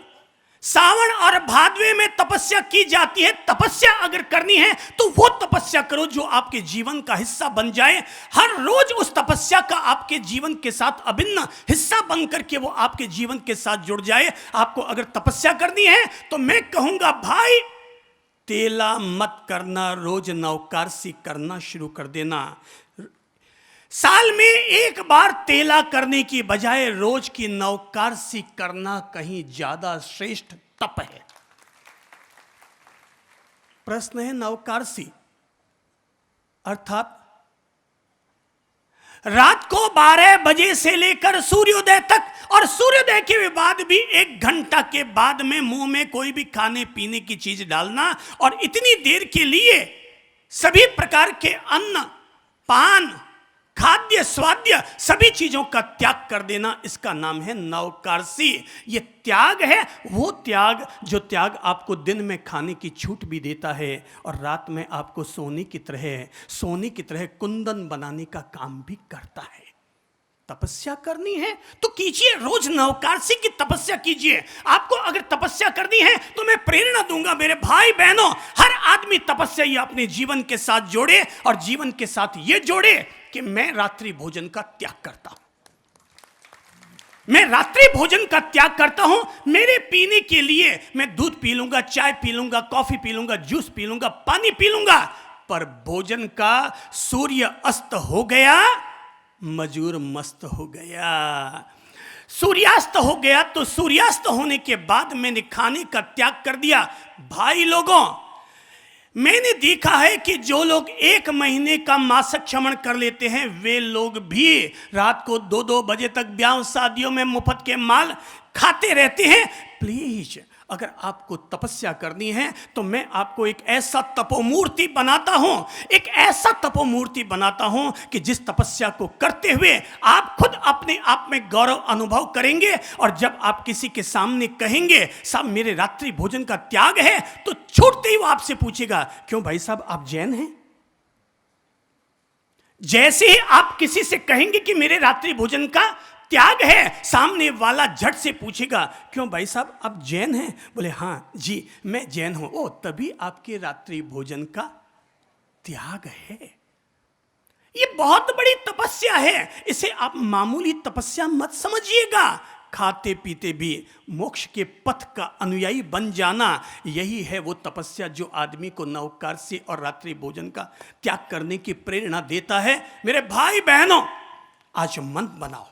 सावन और भादवे में तपस्या की जाती है। तपस्या अगर करनी है तो वो तपस्या करो जो आपके जीवन का हिस्सा बन जाए। हर रोज उस तपस्या का आपके जीवन के साथ अभिन्न हिस्सा बन करके वो आपके जीवन के साथ जुड़ जाए। आपको अगर तपस्या करनी है तो मैं कहूंगा भाई, तेला मत करना, रोज नौकारसी करना शुरू कर देना। साल में एक बार तेला करने की बजाय रोज की नौकारसी करना कहीं ज्यादा श्रेष्ठ तप है। प्रश्न है नौकारसी अर्थात रात को 12 बजे से लेकर सूर्योदय तक, और सूर्योदय के बाद भी 1 घंटा के बाद में मुंह में कोई भी खाने पीने की चीज डालना, और इतनी देर के लिए सभी प्रकार के अन्न पान खाद्य स्वाद्य सभी चीजों का त्याग कर देना, इसका नाम है नौकारसी। ये त्याग है, वो त्याग जो त्याग आपको दिन में खाने की छूट भी देता है और रात में आपको सोने की तरह कुंदन बनाने का काम भी करता है। तपस्या करनी है तो कीजिए, रोज नौकारसी की तपस्या कीजिए। आपको अगर तपस्या करनी है तो मैं प्रेरणा दूंगा मेरे भाई बहनों, हर आदमी तपस्या ये अपने जीवन के साथ जोड़े, और जीवन के साथ ये जोड़े कि मैं रात्रि भोजन का त्याग करता हूं, मैं रात्रि भोजन का त्याग करता हूं। मेरे पीने के लिए मैं दूध पी लूंगा, चाय पी लूंगा, कॉफी पी लूंगा, जूस पी लूंगा, पानी पी लूंगा, पर भोजन का सूर्य अस्त हो गया, मजूर मस्त हो गया। सूर्यास्त हो गया तो सूर्यास्त होने के बाद मैंने खाने का त्याग कर दिया। भाई लोगों, मैंने देखा है कि जो लोग 1 महीने का मासिक क्षमण कर लेते हैं वे लोग भी रात को 2-2 बजे तक ब्याह शादियों में मुफ्त के माल खाते रहते हैं। प्लीज, अगर आपको तपस्या करनी है तो मैं आपको एक ऐसा तपोमूर्ति बनाता हूं कि जिस तपस्या को करते हुए आप खुद अपने आप में गौरव अनुभव करेंगे, और जब आप किसी के सामने कहेंगे साहब मेरे रात्रि भोजन का त्याग है, तो छूटते ही वो आपसे पूछेगा क्यों भाई साहब आप जैन हैं? जैसे ही आप किसी से कहेंगे कि मेरे रात्रि भोजन का त्याग है, सामने वाला झट से पूछेगा क्यों भाई साहब आप जैन हैं? बोले हाँ जी मैं जैन हूं। ओ, तभी आपके रात्रि भोजन का त्याग है। ये बहुत बड़ी तपस्या है, इसे आप मामूली तपस्या मत समझिएगा। खाते पीते भी मोक्ष के पथ का अनुयायी बन जाना, यही है वो तपस्या जो आदमी को नवकार से और रात्रि भोजन का त्याग करने की प्रेरणा देता है। मेरे भाई बहनों, आज मन बनाओ,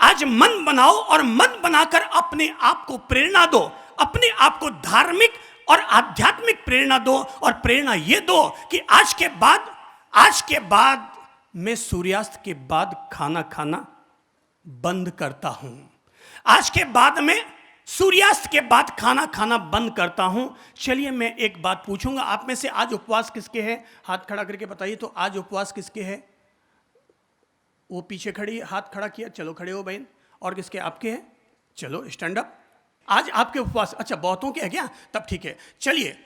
आज मन बनाओ और मन बनाकर अपने आप को प्रेरणा दो, अपने आप को धार्मिक और आध्यात्मिक प्रेरणा दो। और प्रेरणा ये दो कि आज के बाद मैं सूर्यास्त के बाद खाना खाना बंद करता हूं। आज के बाद मैं सूर्यास्त के बाद खाना खाना बंद करता हूं। चलिए मैं एक बात पूछूंगा आप में से, आज उपवास किसके है? हाथ खड़ा करके बताइए तो, आज उपवास किसके है? वो पीछे खड़ी, हाथ खड़ा किया, चलो खड़े हो बहन। और किसके? आपके हैं, चलो स्टैंड अप। आज आपके उपवास, अच्छा बहुतों के है क्या? तब ठीक है। चलिए,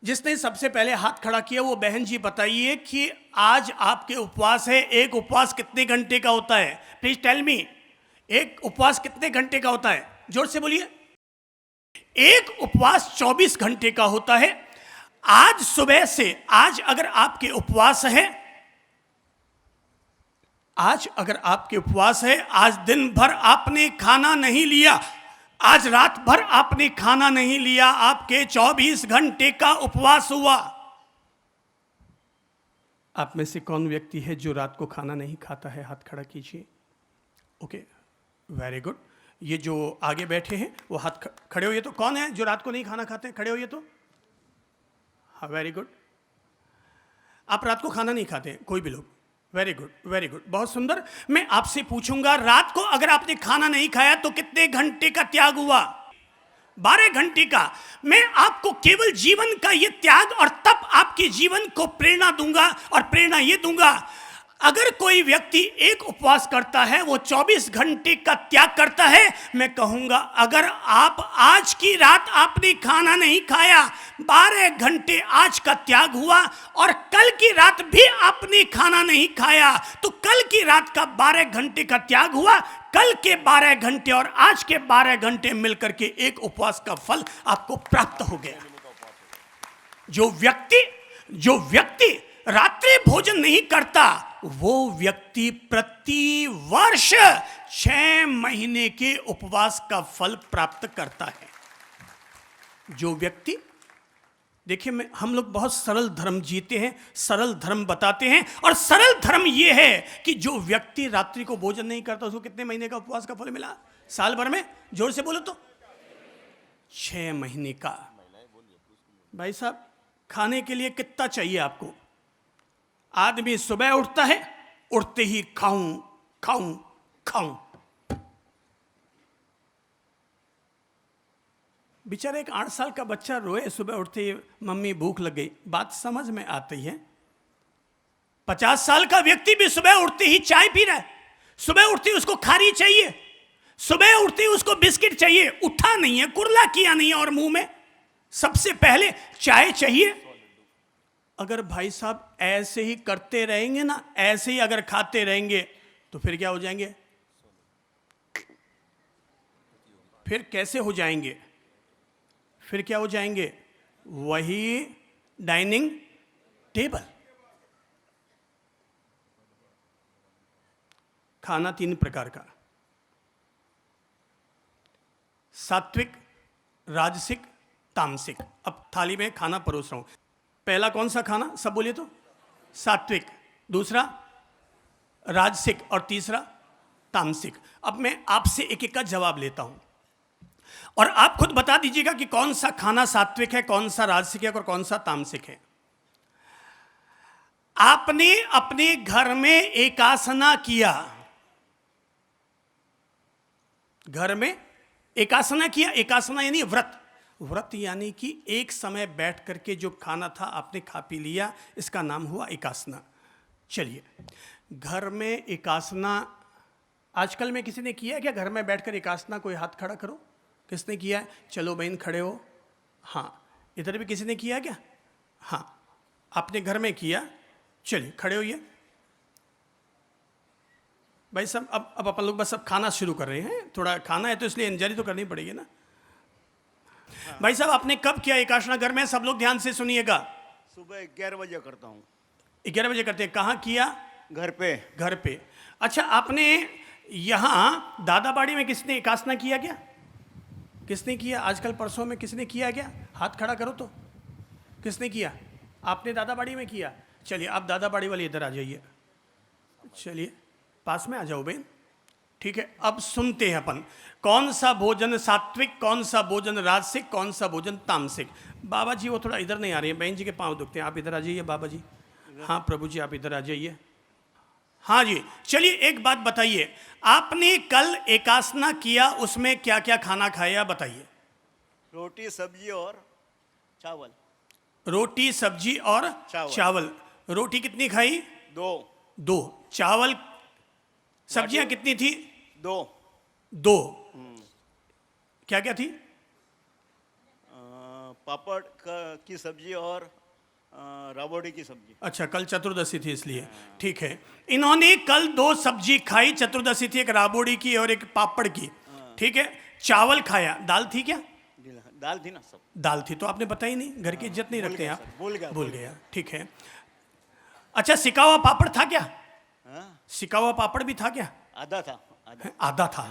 जिसने सबसे पहले हाथ खड़ा किया वो बहन जी बताइए कि आज आपके उपवास है। एक उपवास कितने घंटे का होता है? प्लीज टेल मी, एक उपवास कितने घंटे का होता है? जोर से बोलिए। एक उपवास 24 घंटे का होता है। आज सुबह से, आज अगर आपके उपवास है, आज अगर आपके उपवास है, आज दिन भर आपने खाना नहीं लिया, आज रात भर आपने खाना नहीं लिया, आपके 24 घंटे का उपवास हुआ। आप में से कौन व्यक्ति है जो रात को खाना नहीं खाता है? हाथ खड़ा कीजिए। Okay, very good. ये जो आगे बैठे हैं वो हाथ खड़े होइए तो, कौन है जो रात को नहीं खाना खाते? खड़े होइए तो। हाँ, वेरी गुड। आप रात को खाना नहीं खाते कोई भी लोग? वेरी गुड, वेरी गुड, बहुत सुंदर। मैं आपसे पूछूंगा, रात को अगर आपने खाना नहीं खाया तो कितने घंटे का त्याग हुआ? 12 घंटे का। मैं आपको केवल जीवन का ये त्याग और तप आपके जीवन को प्रेरणा दूंगा, और प्रेरणा ये दूंगा, अगर कोई व्यक्ति एक उपवास करता है, वो 24 घंटे का त्याग करता है, मैं कहूंगा अगर आप आज की रात आपने खाना नहीं खाया, 12 घंटे आज का त्याग हुआ, और कल की रात भी आपने खाना नहीं खाया, तो कल की रात का 12 घंटे का त्याग हुआ। कल के 12 घंटे और आज के 12 घंटे मिलकर के एक उपवास का फल आपको प्राप्त हो गया। जो व्यक्ति रात्रि भोजन नहीं करता, वो व्यक्ति प्रति वर्ष 6 महीने के उपवास का फल प्राप्त करता है। जो व्यक्ति, देखिए हम लोग बहुत सरल धर्म जीते हैं, सरल धर्म बताते हैं, और सरल धर्म ये है कि जो व्यक्ति रात्रि को भोजन नहीं करता उसको कितने महीने का उपवास का फल मिला? साल भर में? जोर से बोलो तो। 6 महीने का। भाई साहब, खाने के लिए कितना चाहिए आपको? आदमी सुबह उठता है, उठते ही खाऊं खाऊं खाऊं। बेचारा एक 8 साल का बच्चा रोए सुबह उठते ही, मम्मी भूख लग गई, बात समझ में आती है। 50 साल का व्यक्ति भी सुबह उठते ही चाय पी रहा है, सुबह उठते ही उसको खारी चाहिए, सुबह उठते ही उसको बिस्किट चाहिए। उठा नहीं है, कुरला किया नहीं है, और मुंह में सबसे पहले चाय चाहिए। अगर भाई साहब ऐसे ही करते रहेंगे ना, ऐसे ही अगर खाते रहेंगे, तो फिर क्या हो जाएंगे? फिर कैसे हो जाएंगे? फिर क्या हो जाएंगे? वही डाइनिंग टेबल। खाना 3 प्रकार का, सात्विक, राजसिक, तामसिक। अब थाली में खाना परोस रहा हूं। पहला कौन सा खाना? सब बोलिए तो। सात्विक, दूसरा राजसिक, और तीसरा तामसिक। अब मैं आपसे एक एक का जवाब लेता हूं, और आप खुद बता दीजिएगा कि कौन सा खाना सात्विक है, कौन सा राजसिक है और कौन सा तामसिक है। आपने अपने घर में एकासना किया, घर में एकासना किया। एकासना यानी व्रत, व्रत यानी कि एक समय बैठ करके जो खाना था आपने खा पी लिया, इसका नाम हुआ एकासना। चलिए, घर में एकासना आजकल में किसी ने किया है क्या? घर में बैठकर एकासना? कोई हाथ खड़ा करो, किसने किया है? चलो बहन खड़े हो। हाँ, इधर भी किसी ने किया क्या? हाँ, आपने घर में किया। चलिए खड़े होइए भाई साहब। अब अपन लोग बस अब खाना शुरू कर रहे हैं, थोड़ा खाना है तो इसलिए एंजॉय तो करनी पड़ेगी ना। भाई साहब, आपने कब किया एकासना घर में? सब लोग ध्यान से सुनिएगा। सुबह 11 बजे करता हूँ। 11 बजे करते हैं। कहाँ किया? घर पे। घर पे। अच्छा, आपने यहाँ दादाबाड़ी में किसने एकासना किया क्या? किसने किया? आजकल परसों में किसने किया क्या? हाथ खड़ा करो तो। किसने किया? आपने दादाबाड़ी में किया। चलिए आप दादाबाड़ी वाले इधर आ जाइए, चलिए पास में आ जाओ बहन। ठीक है, अब सुनते हैं अपन कौन सा भोजन सात्विक, कौन सा भोजन राजसिक, कौन सा भोजन तामसिक। बाबा जी वो थोड़ा इधर नहीं आ रहे हैं, बहन जी के पांव दुखते हैं, आप इधर आ जाइए बाबा जी। हाँ प्रभु जी आप इधर आ जाइए। हाँ जी, चलिए एक बात बताइए, आपने कल एकासना किया, उसमें क्या क्या खाना खाया बताइए। रोटी सब्जी और चावल। रोटी सब्जी और चावल। रोटी कितनी खाई? 2। चावल सब्जियां कितनी थी? 2। क्या क्या थी? पापड़ की सब्जी और राबड़ी की सब्जी। अच्छा, कल चतुर्दशी थी इसलिए। ठीक है, इन्होंने कल 2 सब्जी खाई, चतुर्दशी थी, एक राबड़ी की और एक पापड़ की। ठीक है, चावल खाया। दाल थी क्या? दाल थी ना, सब दाल थी। तो आपने बताया ही नहीं, घर की इज्जत नहीं रखते आप। भूल गया। ठीक है। अच्छा, सिका हुआ पापड़ था क्या? हाँ? सिका हुआ पापड़ भी था क्या? आधा था। आधा था।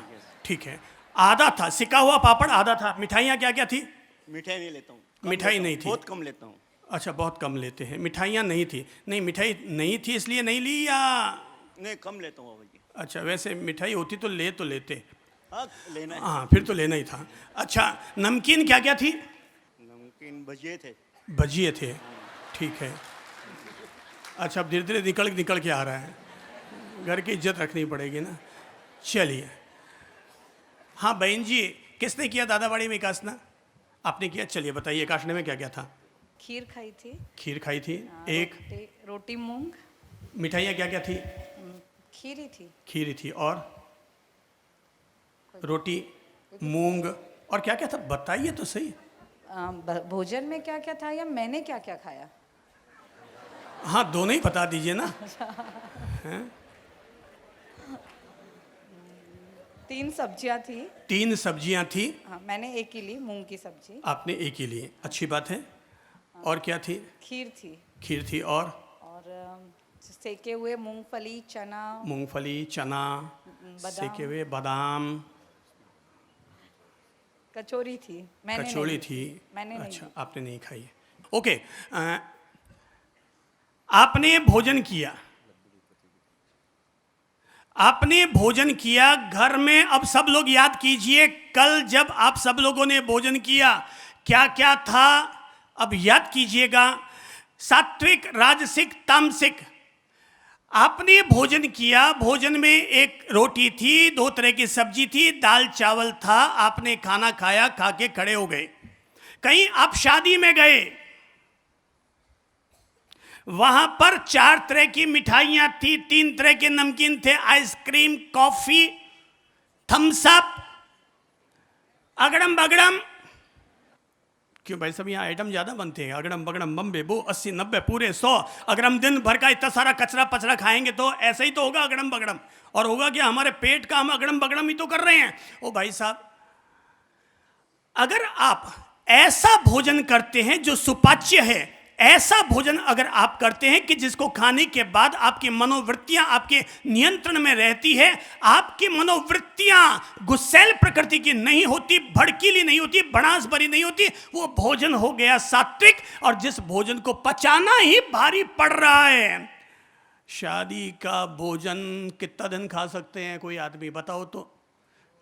ठीक है, आधा था सिका हुआ पापड़, आधा था। मिठाइयाँ क्या क्या थी? मिठाई नहीं लेता हूँ। मिठाई नहीं थी? बहुत कम लेता हूँ। अच्छा, बहुत कम लेते हैं। मिठाइयाँ नहीं थी? नहीं, मिठाई नहीं थी इसलिए नहीं ली या? नहीं, कम लेता हूँ बाबा जी। अच्छा, वैसे मिठाई होती तो लेते। हाँ, लेना है। हाँ, फिर तो लेना ही था। अच्छा, नमकीन क्या क्या थी? नमकीन भजिए थे। भजिए थे। ठीक है। अच्छा, अब धीरे धीरे निकल के आ रहा है, घर की इज्जत रखनी पड़ेगी ना। चलिए, हाँ बहन जी, किसने किया दादाबाड़ी में एकासना? आपने किया। चलिए बताइए, एकासना में क्या क्या था? खीर खाई थी। खीर खाई थी। एक रोटी मूंग। मिठाइयाँ क्या क्या थी? खीर ही थी। खीर थी और रोटी मूंग और क्या क्या था बताइए तो सही। भोजन में क्या क्या था या मैंने क्या क्या खाया? हाँ, दोनों ही बता दीजिए ना। 3 सब्जियां थी। 3 सब्जियां थी। हाँ, मैंने एक ही ली, मूंग की सब्जी। आपने एक ही ली, अच्छी बात है। और क्या थी? खीर थी। खीर थी और सेके हुए मूंगफली चना। मूंगफली चना, सेके हुए बादाम। कचौरी थी। कचौड़ी थी। मैंने अच्छा, नहीं। आपने नहीं खाई। ओके, आपने भोजन किया, आपने भोजन किया घर में। अब सब लोग याद कीजिए, कल जब आप सब लोगों ने भोजन किया क्या क्या था, अब याद कीजिएगा। सात्विक, राजसिक, तामसिक। आपने भोजन किया, भोजन में एक रोटी थी, 2 तरह की सब्जी थी, दाल चावल था। आपने खाना खाया, खा के खड़े हो गए। कहीं आप शादी में गए, वहां पर 4 तरह की मिठाइयां थी, 3 तरह के नमकीन थे, आइसक्रीम, कॉफी, थम्स अप, अगड़म बगड़म। क्यों भाई सब यहाँ आइटम ज्यादा बनते हैं? अगड़म बगड़म बम्बे बो 80 90 पूरे 100। अगर हम दिन भर का इतना सारा कचरा पचरा खाएंगे तो ऐसा ही तो होगा अगड़म बगड़म। और होगा क्या? हमारे पेट का हम अगड़म बगड़म ही तो कर रहे हैं। ओ भाई साहब, अगर आप ऐसा भोजन करते हैं जो सुपाच्य है, ऐसा भोजन अगर आप करते हैं कि जिसको खाने के बाद आपकी मनोवृत्तियां आपके नियंत्रण में रहती है, आपकी मनोवृत्तियां गुस्सैल प्रकृति की नहीं होती, भड़कीली नहीं होती, भड़ास भरी नहीं होती, वो भोजन हो गया सात्विक। और जिस भोजन को पचाना ही भारी पड़ रहा है, शादी का भोजन कितना दिन खा सकते हैं कोई आदमी बताओ तो?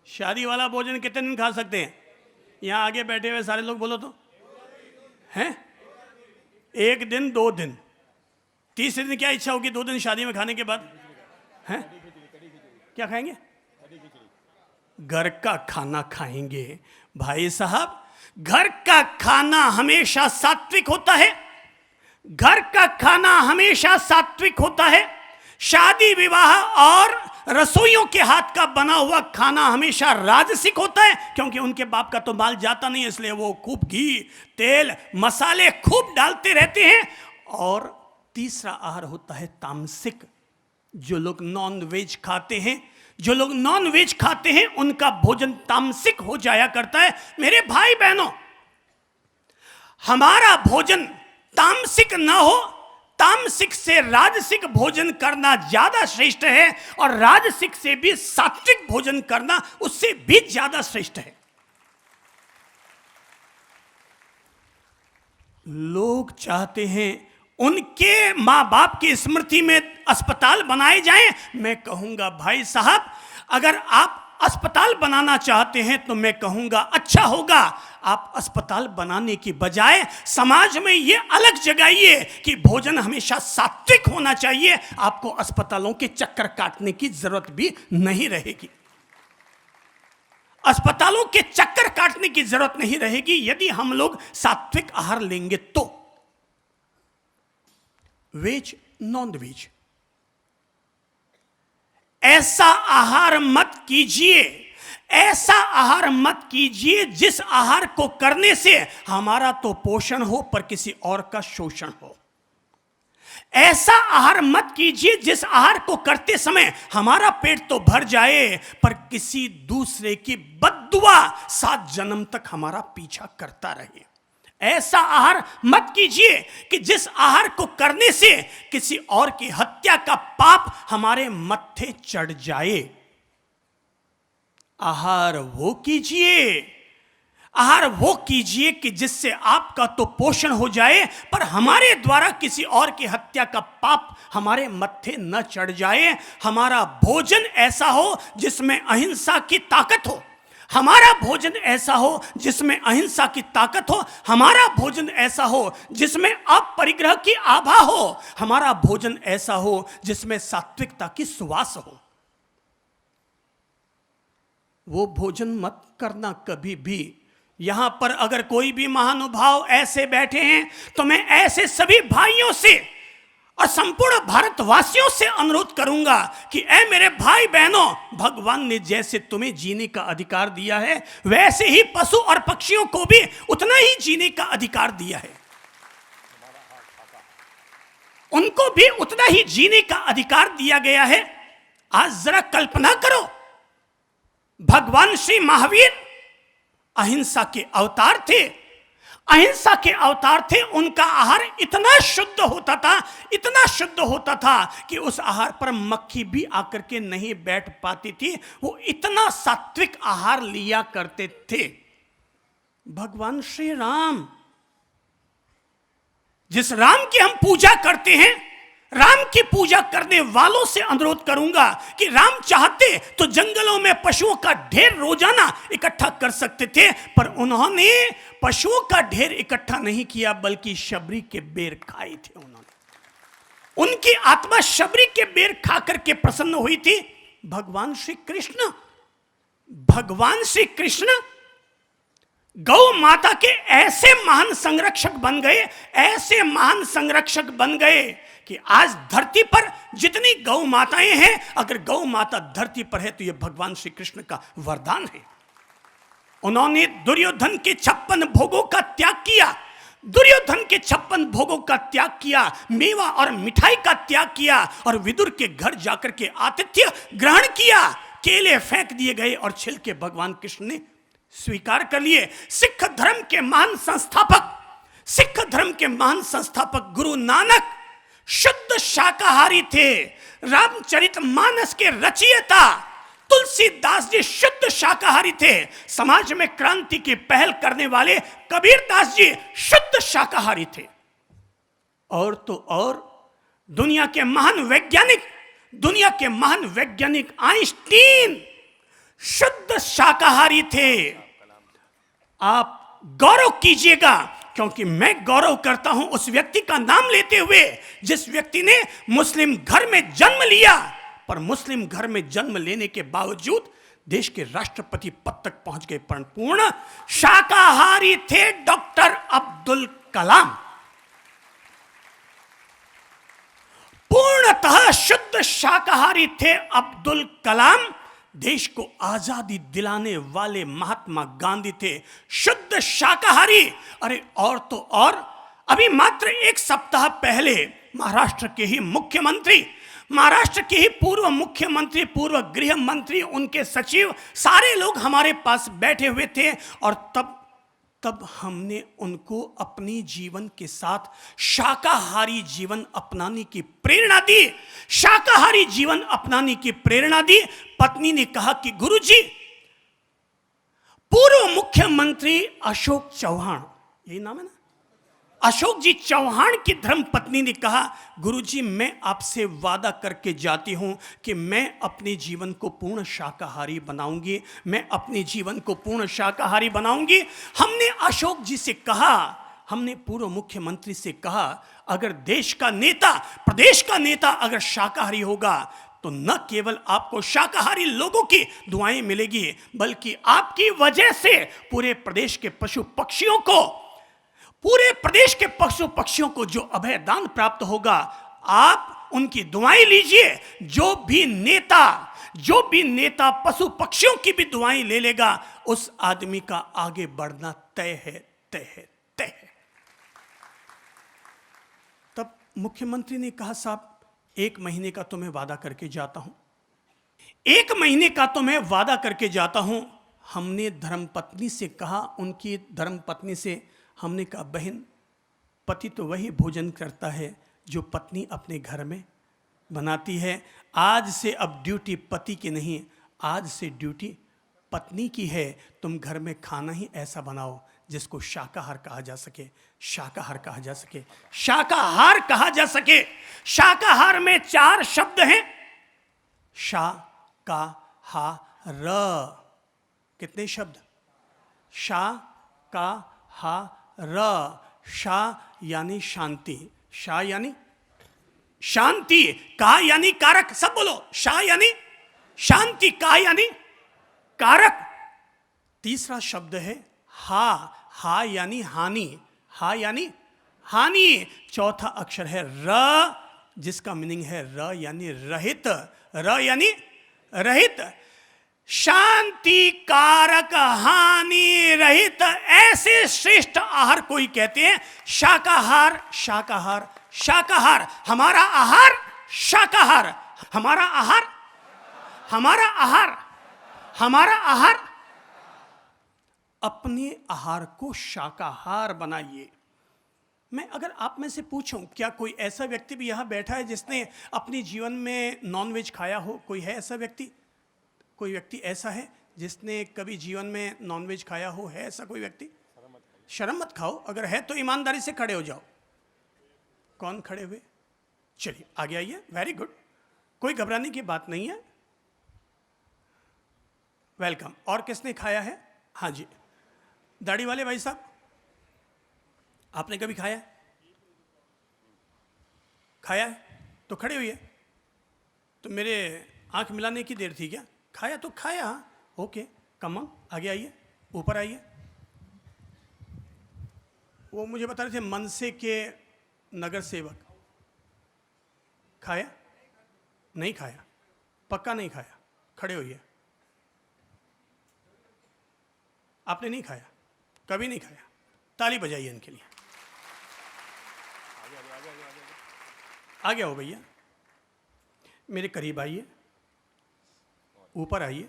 शादी वाला भोजन कितने दिन खा सकते हैं? यहाँ आगे बैठे हुए सारे लोग बोलो तो। हैं? 1 दिन 2 दिन, तीसरे दिन क्या इच्छा होगी 2 दिन शादी में खाने के बाद? हैं? क्या खाएंगे? घर का खाना खाएंगे। भाई साहब, घर का खाना हमेशा सात्विक होता है। घर का खाना हमेशा सात्विक होता है। शादी विवाह और रसोइयों के हाथ का बना हुआ खाना हमेशा राजसिक होता है, क्योंकि उनके बाप का तो माल जाता नहीं, इसलिए वो खूब घी तेल मसाले खूब डालते रहते हैं। और तीसरा आहार होता है तामसिक। जो लोग नॉन वेज खाते हैं, जो लोग नॉन वेज खाते हैं, उनका भोजन तामसिक हो जाया करता है। मेरे भाई बहनों, हमारा भोजन तामसिक ना हो तामसिक से राजसिक भोजन करना ज्यादा श्रेष्ठ है, और राजसिक से भी सात्विक भोजन करना उससे भी ज्यादा श्रेष्ठ है। लोग चाहते हैं उनके मां बाप की स्मृति में अस्पताल बनाए जाएं। मैं कहूंगा भाई साहब, अगर आप अस्पताल बनाना चाहते हैं तो मैं कहूंगा अच्छा होगा आप अस्पताल बनाने की बजाय समाज में यह अलग जगाइए कि भोजन हमेशा सात्विक होना चाहिए। आपको अस्पतालों के चक्कर काटने की जरूरत भी नहीं रहेगी। अस्पतालों के चक्कर काटने की जरूरत नहीं रहेगी यदि हम लोग सात्विक आहार लेंगे तो। वेज, नॉन वेज, ऐसा आहार मत कीजिए, ऐसा आहार मत कीजिए जिस आहार को करने से हमारा तो पोषण हो पर किसी और का शोषण हो। ऐसा आहार मत कीजिए जिस आहार को करते समय हमारा पेट तो भर जाए पर किसी दूसरे की बद्दुआ 7 जन्म तक हमारा पीछा करता रहे। ऐसा आहार मत कीजिए कि जिस आहार को करने से किसी और की हत्या का पाप हमारे मत्थे चढ़ जाए। आहार वो कीजिए कि जिससे आपका तो पोषण हो जाए पर हमारे द्वारा किसी और की हत्या का पाप हमारे मत्थे न चढ़ जाए। हमारा भोजन ऐसा हो जिसमें अहिंसा की ताकत हो, हमारा भोजन ऐसा हो जिसमें अहिंसा की ताकत हो, हमारा भोजन ऐसा हो जिसमें अपरिग्रह की आभा हो, हमारा भोजन ऐसा हो जिसमें सात्विकता की सुवास हो। वो भोजन मत करना कभी भी। यहां पर अगर कोई भी महानुभाव ऐसे बैठे हैं तो मैं ऐसे सभी भाइयों से और संपूर्ण भारतवासियों से अनुरोध करूंगा कि ऐ मेरे भाई बहनों, भगवान ने जैसे तुम्हें जीने का अधिकार दिया है वैसे ही पशु और पक्षियों को भी उतना ही जीने का अधिकार दिया है। उनको भी उतना ही जीने का अधिकार दिया गया है। आज जरा कल्पना करो, भगवान श्री महावीर अहिंसा के अवतार थे, अहिंसा के अवतार थे। उनका आहार इतना शुद्ध होता था कि उस आहार पर मक्खी भी आकर के नहीं बैठ पाती थी। वो इतना सात्विक आहार लिया करते थे। भगवान श्री राम, जिस राम की हम पूजा करते हैं, राम की पूजा करने वालों से अनुरोध करूंगा कि राम चाहते तो जंगलों में पशुओं का ढेर रोजाना इकट्ठा कर सकते थे, पर उन्होंने पशुओं का ढेर इकट्ठा नहीं किया बल्कि शबरी के बेर खाए थे। उनकी आत्मा शबरी के बेर खा करके प्रसन्न हुई थी। भगवान श्री कृष्ण गौ माता के ऐसे महान संरक्षक बन गए कि आज धरती पर जितनी गौ माताएं हैं, अगर गौ माता धरती पर है तो यह भगवान श्री कृष्ण का वरदान है। उन्होंने दुर्योधन के 56 भोगों का त्याग किया, मेवा और मिठाई का त्याग किया और विदुर के घर जाकर के आतिथ्य ग्रहण किया। केले फेंक दिए गए और छिलके भगवान कृष्ण ने स्वीकार कर लिए। सिख धर्म के महान संस्थापक गुरु नानक शुद्ध शाकाहारी थे। रामचरितमानस के रचयिता तुलसीदास जी शुद्ध शाकाहारी थे। समाज में क्रांति की पहल करने वाले कबीरदास जी शुद्ध शाकाहारी थे। और तो और दुनिया के महान वैज्ञानिक आइंस्टीन शुद्ध शाकाहारी थे। आप गौरव कीजिएगा, क्योंकि मैं गौरव करता हूं उस व्यक्ति का नाम लेते हुए जिस व्यक्ति ने मुस्लिम घर में जन्म लिया, पर मुस्लिम घर में जन्म लेने के बावजूद देश के राष्ट्रपति पद तक पहुंच गए। पूर्ण शाकाहारी थे डॉक्टर अब्दुल कलाम। पूर्णतः शुद्ध शाकाहारी थे अब्दुल कलाम। देश को आजादी दिलाने वाले महात्मा गांधी थे शुद्ध शाकाहारी। अरे और तो और, अभी मात्र 1 सप्ताह पहले महाराष्ट्र के ही पूर्व मुख्यमंत्री, पूर्व गृह मंत्री, उनके सचिव, सारे लोग हमारे पास बैठे हुए थे और तब तब हमने उनको अपनी जीवन के साथ शाकाहारी जीवन अपनाने की प्रेरणा दी। शाकाहारी जीवन अपनाने की प्रेरणा दी। पत्नी ने कहा कि गुरुजी, पूर्व मुख्यमंत्री अशोक चौहान, यही नाम है ना, अशोक जी चौहान की धर्म पत्नी ने कहा, गुरुजी मैं आपसे वादा करके जाती हूं कि मैं अपने जीवन को पूर्ण शाकाहारी बनाऊंगी, मैं अपने जीवन को पूर्ण शाकाहारी बनाऊंगी। हमने अशोक जी से कहा, हमने पूर्व मुख्यमंत्री से कहा, अगर देश का नेता, प्रदेश का नेता अगर शाकाहारी होगा तो न केवल आपको शाकाहारी लोगों की दुआएं मिलेगी, बल्कि आपकी वजह से पूरे प्रदेश के पशु पक्षियों को, पूरे प्रदेश के पशु पक्षियों को जो अभय दान प्राप्त होगा, आप उनकी दुआएं लीजिए। जो भी नेता पशु पक्षियों की भी दुआएं ले लेगा, उस आदमी का आगे बढ़ना तय है, तय है, तय है। तब मुख्यमंत्री ने कहा, साहब 1 महीने का तो मैं वादा करके जाता हूं, 1 महीने का तो मैं वादा करके जाता हूं। हमने धर्मपत्नी से कहा, उनकी धर्मपत्नी से हमने कहा, बहन, पति तो वही भोजन करता है जो पत्नी अपने घर में बनाती है। आज से अब ड्यूटी पति की नहीं, आज से ड्यूटी पत्नी की है। तुम घर में खाना ही ऐसा बनाओ जिसको शाकाहार कहा जा सके, शाकाहार कहा जा सके, शाकाहार कहा जा सके। शाकाहार में 4 शब्द हैं, शा का हा र। कितने शब्द? शा का हा र। शा यानी शांति, शा यानी शांति, का यानी कारक, सब बोलो, शा यानी शांति, का यानी कारक। तीसरा शब्द है हा, हा यानी हानि, हा यानी हानि। चौथा अक्षर है र, जिसका मीनिंग है र यानी रहित, र यानी रहित। शांति कारक, हानि रहित, ऐसे श्रेष्ठ आहार कोई कहते हैं शाकाहार, शाकाहार, शाकाहार। हमारा आहार शाकाहार, हमारा आहार, हमारा आहार, हमारा आहार। अपने आहार को शाकाहार बनाइए। मैं अगर आप में से पूछूं, क्या कोई ऐसा व्यक्ति भी यहां बैठा है जिसने अपने जीवन में नॉनवेज खाया हो? कोई है ऐसा व्यक्ति? कोई व्यक्ति ऐसा है जिसने कभी जीवन में नॉनवेज खाया हो? है ऐसा कोई व्यक्ति? शर्म मत खाओ, अगर है तो ईमानदारी से खड़े हो जाओ। कौन खड़े हुए? चलिए आगे आइए, वेरी गुड, कोई घबराने की बात नहीं है, वेलकम। और किसने खाया है? हाँ जी, दाढ़ी वाले भाई साहब, आपने कभी खाया है? खाया है तो खड़े हुई है। तो मेरे आंख मिलाने की देर थी क्या? खाया तो खाया, ओके, कम ऑन, आगे आइए, ऊपर आइए। वो मुझे बता रहे थे मनसे के नगर सेवक, खाया? नहीं खाया, पक्का नहीं खाया, खड़े होइए। आपने नहीं खाया, कभी नहीं खाया, ताली बजाइए इनके लिए। आगे आओ भैया, मेरे करीब आइए, ऊपर आइए।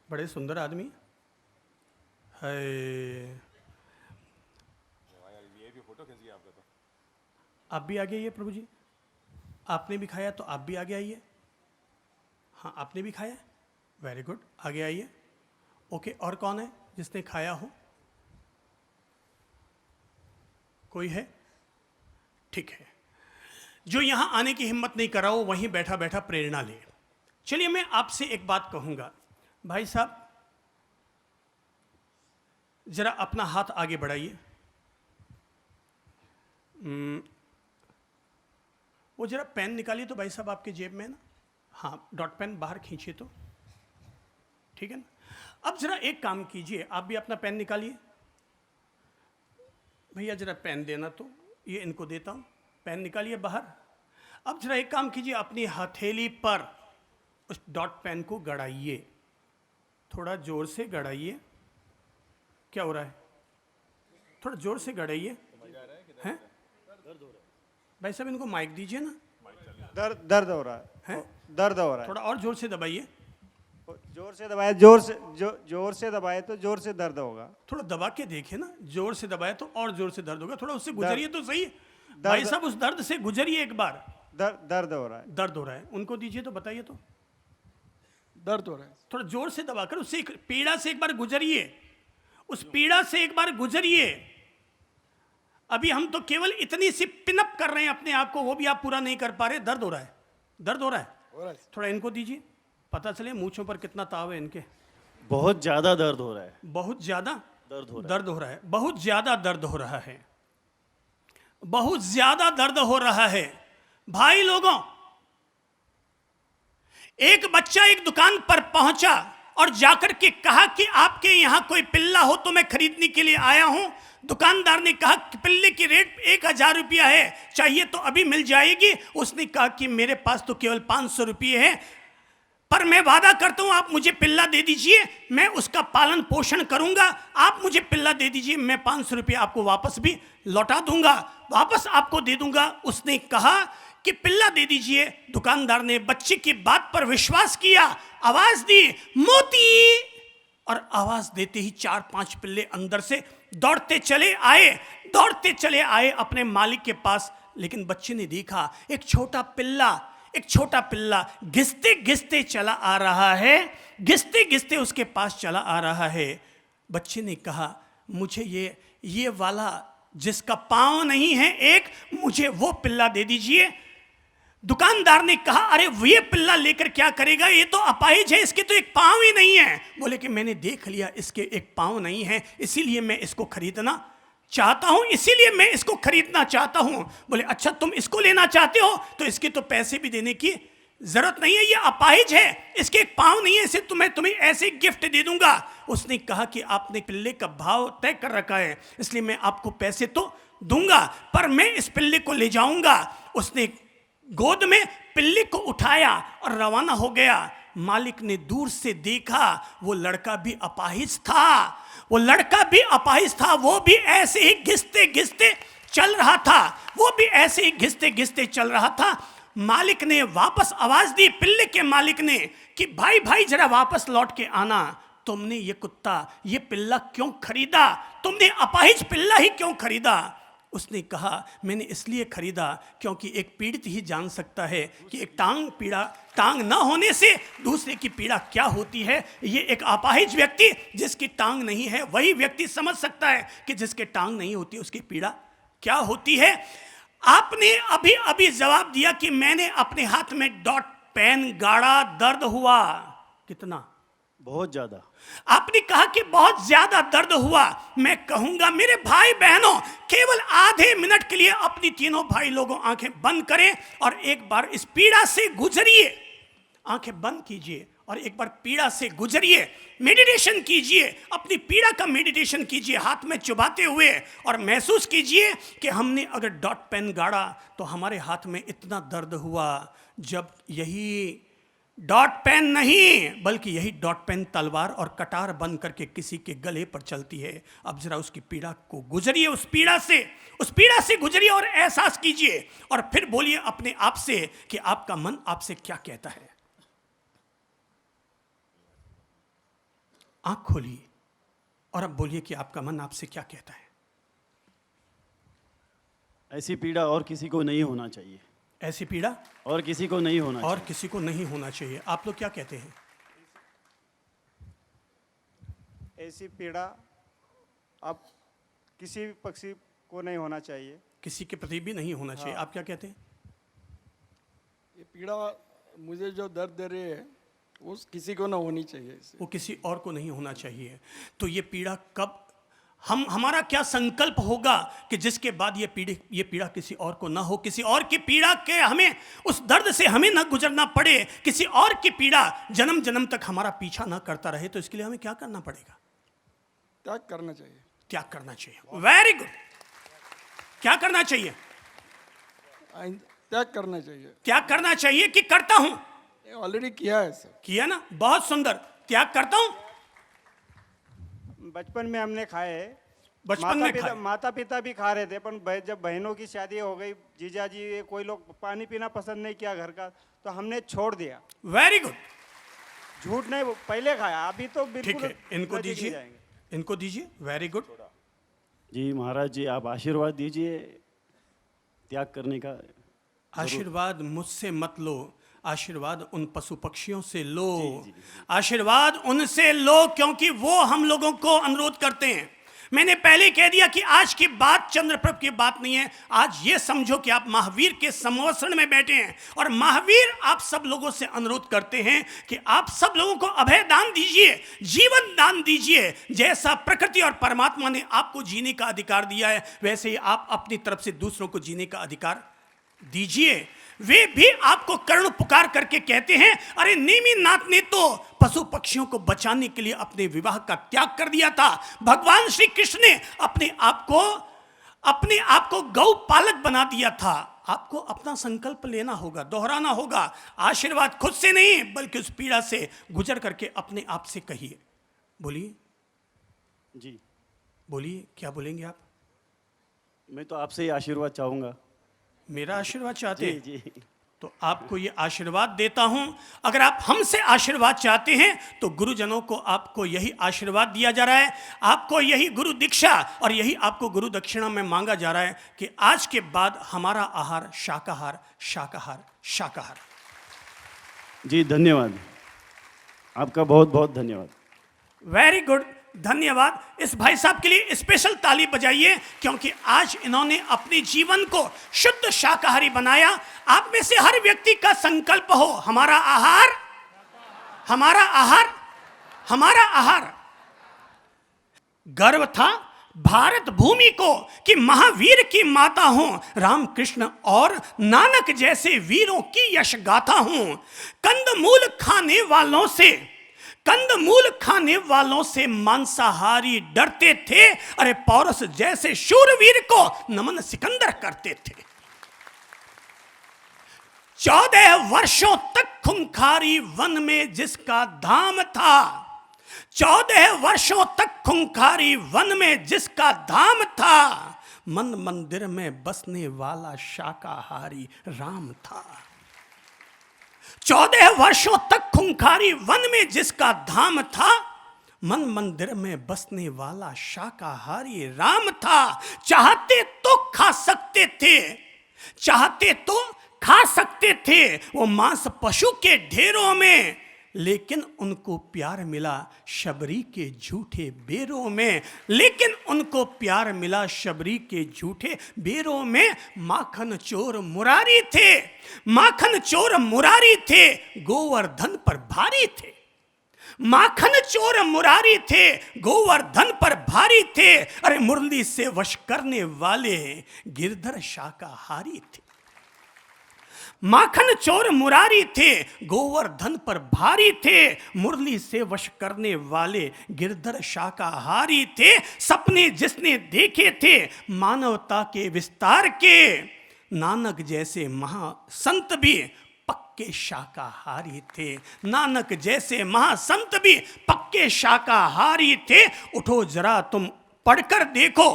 बड़े सुंदर आदमी है। फोटो खींचिए आपका तो। आप भी आगे आइए प्रभु जी। आपने भी खाया तो आप भी आगे आइए। हाँ, आपने भी खाया, वेरी गुड, आगे आइए। ओके, और कौन है जिसने खाया हो? कोई है? ठीक है। जो यहां आने की हिम्मत नहीं कर रहा हो, वहीं बैठा बैठा प्रेरणा ले। चलिए मैं आपसे एक बात कहूंगा, भाई साहब जरा अपना हाथ आगे बढ़ाइए। वो जरा पेन निकालिए तो भाई साहब आपके जेब में ना, हाँ, डॉट पेन बाहर खींचिए तो, ठीक है ना। अब जरा एक काम कीजिए, आप भी अपना पेन निकालिए। भैया जरा पेन देना, तो ये इनको देता हूँ, पेन निकालिए बाहर। अब जरा एक काम कीजिए, अपनी हथेली पर उस डॉट पेन को गड़ाइए, थोड़ा जोर से गड़ाइए। क्या हो रहा है? थोड़ा जोर से गड़ाइए। हैं? भाई साहब इनको माइक दीजिए ना। दर्द हो रहा है, दर्द हो रहा है। थोड़ा और जोर से दबाइए। जोर से दबाए जोर से दबाए तो जोर से दर्द होगा। थोड़ा दबा के देखिए ना, जोर से दबाए तो और जोर से दर्द होगा। थोड़ा उससे गुजरिए तो सही। भाई साहब, उस दर्द से गुजरिए एक बार। दर्द हो रहा है। दर्द हो रहा है, उनको दीजिए तो बताइए तो। दर्द हो रहा है। थोड़ा जोर से दबाकर उससे पीड़ा से एक बार गुजरिए, उस पीड़ा से एक बार गुजरिए। अभी हम तो केवल इतनी सी पिनअप कर रहे हैं अपने आप को, वो भी आप पूरा नहीं कर पा रहे। दर्द हो रहा है, दर्द हो रहा है। थोड़ा इनको दीजिए, पता चले मूंछों पर कितना ताव है इनके। बहुत ज़्यादा दर्द हो रहा है। बहुत ज्यादा दर्द हो रहा है। दर्द हो रहा है, बहुत ज्यादा दर्द हो रहा है, बहुत ज्यादा दर्द हो रहा है। भाई लोगों, एक बच्चा एक दुकान पर पहुंचा और जाकर के कहा कि आपके यहां कोई पिल्ला हो तो मैं खरीदने के लिए आया हूं। दुकानदार ने कहा कि पिल्ले की रेट 1000 रुपया है, चाहिए तो अभी मिल जाएगी। उसने कहा कि मेरे पास तो केवल 500 रुपये है, पर मैं वादा करता हूं आप मुझे पिल्ला दे दीजिए, मैं उसका पालन पोषण करूंगा। आप मुझे पिल्ला दे दीजिए, मैं 500 रुपये आपको वापस भी लौटा दूंगा, वापस आपको दे दूंगा। उसने कहा कि पिल्ला दे दीजिए। दुकानदार ने बच्चे की बात पर विश्वास किया, आवाज दी, मोती, और आवाज देते ही 4-5 पिल्ले अंदर से दौड़ते चले आए अपने मालिक के पास। लेकिन बच्चे ने देखा एक छोटा पिल्ला घिसते घिसते चला आ रहा है, घिसते घिसते उसके पास चला आ रहा है। बच्चे ने कहा मुझे ये वाला जिसका पांव नहीं है एक, मुझे वो पिल्ला दे दीजिए। दुकानदार ने कहा अरे ये पिल्ला लेकर क्या करेगा, ये तो अपाहिज है, इसके तो एक पांव ही नहीं है। बोले कि मैंने देख लिया इसके एक पांव नहीं है, इसीलिए मैं इसको खरीदना चाहता हूं। बोले अच्छा तुम इसको लेना चाहते हो तो इसके तो पैसे भी देने की जरूरत नहीं है, ये अपाहिज है, इसके एक पांव नहीं है, इसे तुम्हें ऐसे गिफ्ट दे दूंगा। उसने कहा कि आपने पिल्ले का भाव तय कर रखा है, इसलिए मैं आपको पैसे तो दूंगा, पर मैं इस पिल्ले को ले जाऊंगा। उसने गोद में पिल्ले को उठाया और रवाना हो गया। मालिक ने दूर से देखा, वो लड़का भी अपाहिज था, वो भी ऐसे ही घिसते घिसते चल रहा था। मालिक ने वापस आवाज दी, पिल्ले के मालिक ने, कि भाई जरा वापस लौट के आना, तुमने ये पिल्ला क्यों खरीदा, तुमने अपाहिज पिल्ला ही क्यों खरीदा। उसने कहा मैंने इसलिए खरीदा क्योंकि एक पीड़ित ही जान सकता है कि एक टांग ना होने से दूसरे की पीड़ा क्या होती है। ये एक अपाहिज व्यक्ति जिसकी टांग नहीं है, वही व्यक्ति समझ सकता है कि जिसके टांग नहीं होती उसकी पीड़ा क्या होती है। आपने अभी जवाब दिया कि मैंने अपने हाथ में डॉट पेन गाड़ा, दर्द हुआ कितना? बहुत ज़्यादा। आपने कहा कि बहुत ज्यादा दर्द हुआ। मैं कहूंगा मेरे भाई बहनों, केवल आधे मिनट के लिए अपनी तीनों भाई लोगों आंखें बंद करें और एक बार इस पीड़ा से गुजरिए। आंखें बंद कीजिए और एक बार पीड़ा से गुजरिए, मेडिटेशन कीजिए, अपनी पीड़ा का मेडिटेशन कीजिए हाथ में चुभाते हुए, और महसूस कीजिए कि हमने अगर डॉट पेन गाड़ा तो हमारे हाथ में इतना दर्द हुआ, जब यही डॉट पेन नहीं बल्कि यही डॉट पेन तलवार और कटार बन करके किसी के गले पर चलती है। अब जरा उसकी पीड़ा को गुजरिए, उस पीड़ा से गुजरिए और एहसास कीजिए, और फिर बोलिए अपने आप से कि आपका मन आपसे क्या कहता है। आंख खोलिए और अब बोलिए कि आपका मन आपसे क्या कहता है। ऐसी पीड़ा और किसी को नहीं होना चाहिए। ऐसी पीड़ा और किसी को नहीं होना और किसी को नहीं होना चाहिए। आप लोग क्या कहते हैं? ऐसी पीड़ा अब किसी पक्षी को नहीं होना चाहिए, किसी के प्रति भी नहीं होना चाहिए। आप क्या कहते हैं? ये पीड़ा मुझे जो दर्द दे रही है वो किसी को ना होनी चाहिए, इससे वो किसी और को नहीं होना चाहिए। तो ये पीड़ा कब हमारा क्या संकल्प होगा कि जिसके बाद ये पीड़ा किसी और को ना हो, किसी और की पीड़ा के हमें उस दर्द से हमें ना गुजरना पड़े, किसी और की पीड़ा जन्म जन्म तक हमारा पीछा ना करता रहे। तो इसके लिए हमें क्या करना पड़ेगा? त्याग करना चाहिए। त्याग करना चाहिए। Very good. क्या करना चाहिए? त्याग करना चाहिए। त्याग करना चाहिए कि करता हूं? ऑलरेडी किया है सर। किया ना, बहुत सुंदर। त्याग करता हूं। बचपन में हमने खाए, बचपन में खाए। माता पिता भी खा रहे थे, पर जब बहनों की शादी हो गई, जीजा जी कोई लोग पानी पीना पसंद नहीं किया घर का, तो हमने छोड़ दिया। Very good. झूठ नहीं, पहले खाया, अभी तो बिल्कुल ठीक है, इनको नजदीक नहीं दीजिए, जाएंगे। इनको दीजिए। Very good. जी महाराज जी, आप आशीर्वाद दीजिए त्याग करने का। आशीर्वाद मुझसे मत लो, आशीर्वाद उन पशु पक्षियों से लो, आशीर्वाद उनसे लो, क्योंकि वो हम लोगों को अनुरोध करते हैं। मैंने पहले कह दिया कि आज की बात चंद्रप्रभ की बात नहीं है। आज ये समझो कि आप महावीर के संवत्सरण में बैठे हैं और महावीर आप सब लोगों से अनुरोध करते हैं कि आप सब लोगों को अभय दान दीजिए, जीवन दान दीजिए। जैसा प्रकृति और परमात्मा ने आपको जीने का अधिकार दिया है, वैसे ही आप अपनी तरफ से दूसरों को जीने का अधिकार दीजिए। वे भी आपको करुण पुकार करके कहते हैं, अरे नेमिनाथ ने तो पशु पक्षियों को बचाने के लिए अपने विवाह का त्याग कर दिया था। भगवान श्री कृष्ण ने अपने आप को गौ पालक बना दिया था। आपको अपना संकल्प लेना होगा, दोहराना होगा। आशीर्वाद खुद से नहीं बल्कि उस पीड़ा से गुजर करके अपने आप से कहिए। बोलिए जी, बोलिए, क्या बोलेंगे आप? मैं तो आपसे ही आशीर्वाद चाहूँगा। मेरा आशीर्वाद चाहते हैं? जी तो आपको ये आशीर्वाद देता हूं। अगर आप हमसे आशीर्वाद चाहते हैं तो गुरुजनों को आपको यही आशीर्वाद दिया जा रहा है, आपको यही गुरु दीक्षा और यही आपको गुरु दक्षिणा में मांगा जा रहा है कि आज के बाद हमारा आहार शाकाहार, शाकाहार, शाकाहार। जी धन्यवाद, आपका बहुत बहुत धन्यवाद। वेरी गुड, धन्यवाद। इस भाई साहब के लिए स्पेशल ताली बजाइए, क्योंकि आज इन्होंने अपने जीवन को शुद्ध शाकाहारी बनाया। आप में से हर व्यक्ति का संकल्प हो, हमारा आहार, हमारा आहार, हमारा आहार। गर्व था भारत भूमि को कि महावीर की माता हूं, रामकृष्ण और नानक जैसे वीरों की यश गाथा हूं। कंदमूल खाने वालों से मांसाहारी डरते थे, अरे पौरस जैसे शूरवीर को नमन सिकंदर करते थे। 14 वर्षों तक खूंखारी वन में जिसका धाम था, 14 वर्षों तक खूंखारी वन में जिसका धाम था, मन मंदिर में बसने वाला शाकाहारी राम था। 14 वर्षों तक खूंखारी वन में जिसका धाम था, मन मंदिर में बसने वाला शाकाहारी राम था। चाहते तो खा सकते थे, चाहते तो खा सकते थे वो मांस पशु के ढेरों में, लेकिन उनको प्यार मिला शबरी के झूठे बेरों में, लेकिन उनको प्यार मिला शबरी के झूठे बेरों में। माखन चोर मुरारी थे, माखन चोर मुरारी थे, गोवर्धन पर भारी थे। माखन चोर मुरारी थे, गोवर्धन पर भारी थे, अरे मुरली से वश करने वाले गिरधर शाकाहारी थे। माखन चोर मुरारी थे, गोवर्धन पर भारी थे, मुरली से वश करने वाले गिरधर शाकाहारी थे। सपने जिसने देखे थे मानवता के विस्तार के, नानक जैसे महासंत भी पक्के शाकाहारी थे। नानक जैसे महासंत भी पक्के शाकाहारी थे। उठो जरा तुम पढ़कर देखो,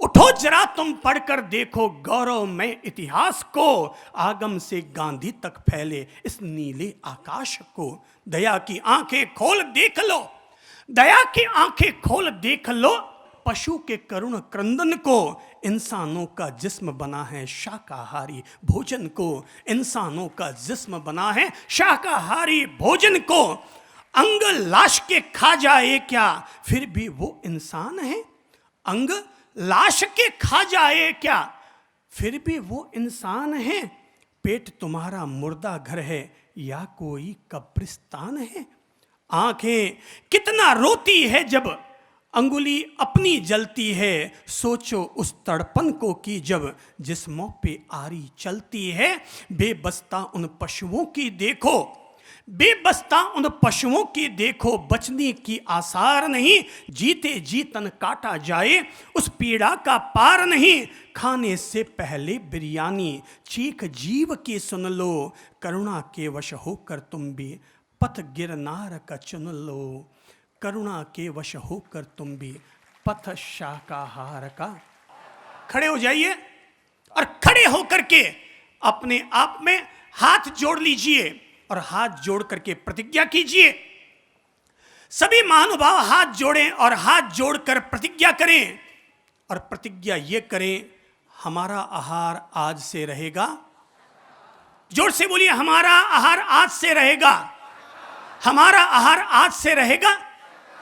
उठो जरा तुम पढ़कर देखो गौरव में इतिहास को, आगम से गांधी तक फैले इस नीले आकाश को। दया की आंखें खोल देख लो, दया की आंखें खोल देख लो, पशु के करुण क्रंदन को। इंसानों का जिस्म बना है शाकाहारी भोजन को, इंसानों का जिस्म बना है शाकाहारी भोजन को। अंग लाश के खा जाए क्या, फिर भी वो इंसान है। अंग लाश के खा जाए क्या, फिर भी वो इंसान है। पेट तुम्हारा मुर्दा घर है या कोई कब्रिस्तान है। आंखें कितना रोती है जब अंगुली अपनी जलती है, सोचो उस तड़पन को कि जब जिस्मों पे आरी चलती है। बेबस्ता उन पशुओं की देखो, बेबस्ता उन पशुओं की देखो, बचने की आसार नहीं। जीते जी तन काटा जाए उस पीड़ा का पार नहीं। खाने से पहले बिरयानी चीख जीव की सुन लो, करुणा के वश होकर तुम भी पथ गिरनार का चुन लो। करुणा के वश होकर तुम भी पथ शाकाहार का। खड़े हो जाइए और खड़े होकर के अपने आप में हाथ जोड़ लीजिए और हाथ जोड़ करके प्रतिज्ञा कीजिए सभी महानुभाव हाथ जोड़ें और हाथ जोड़कर प्रतिज्ञा करें, और प्रतिज्ञा ये करें, हमारा आहार आज से रहेगा। जोर से बोलिए, हमारा आहार आज से रहेगा। हमारा आहार आज से रहेगा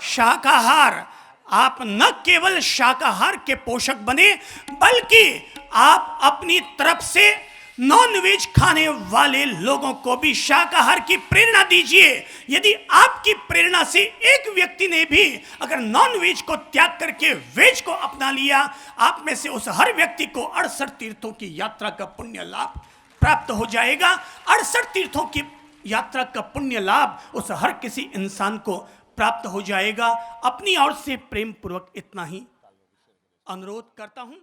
शाकाहार। आप न केवल शाकाहार के पोषक बने, बल्कि आप अपनी तरफ से नॉनवेज खाने वाले लोगों को भी शाकाहार की प्रेरणा दीजिए। यदि आपकी प्रेरणा से एक व्यक्ति ने भी अगर नॉनवेज को त्याग करके वेज को अपना लिया, आप में से उस हर व्यक्ति को 68 तीर्थों की यात्रा का पुण्य लाभ प्राप्त हो जाएगा। 68 तीर्थों की यात्रा का पुण्य लाभ उस हर किसी इंसान को प्राप्त हो जाएगा। अपनी ओर से प्रेम पूर्वक इतना ही अनुरोध करता हूं।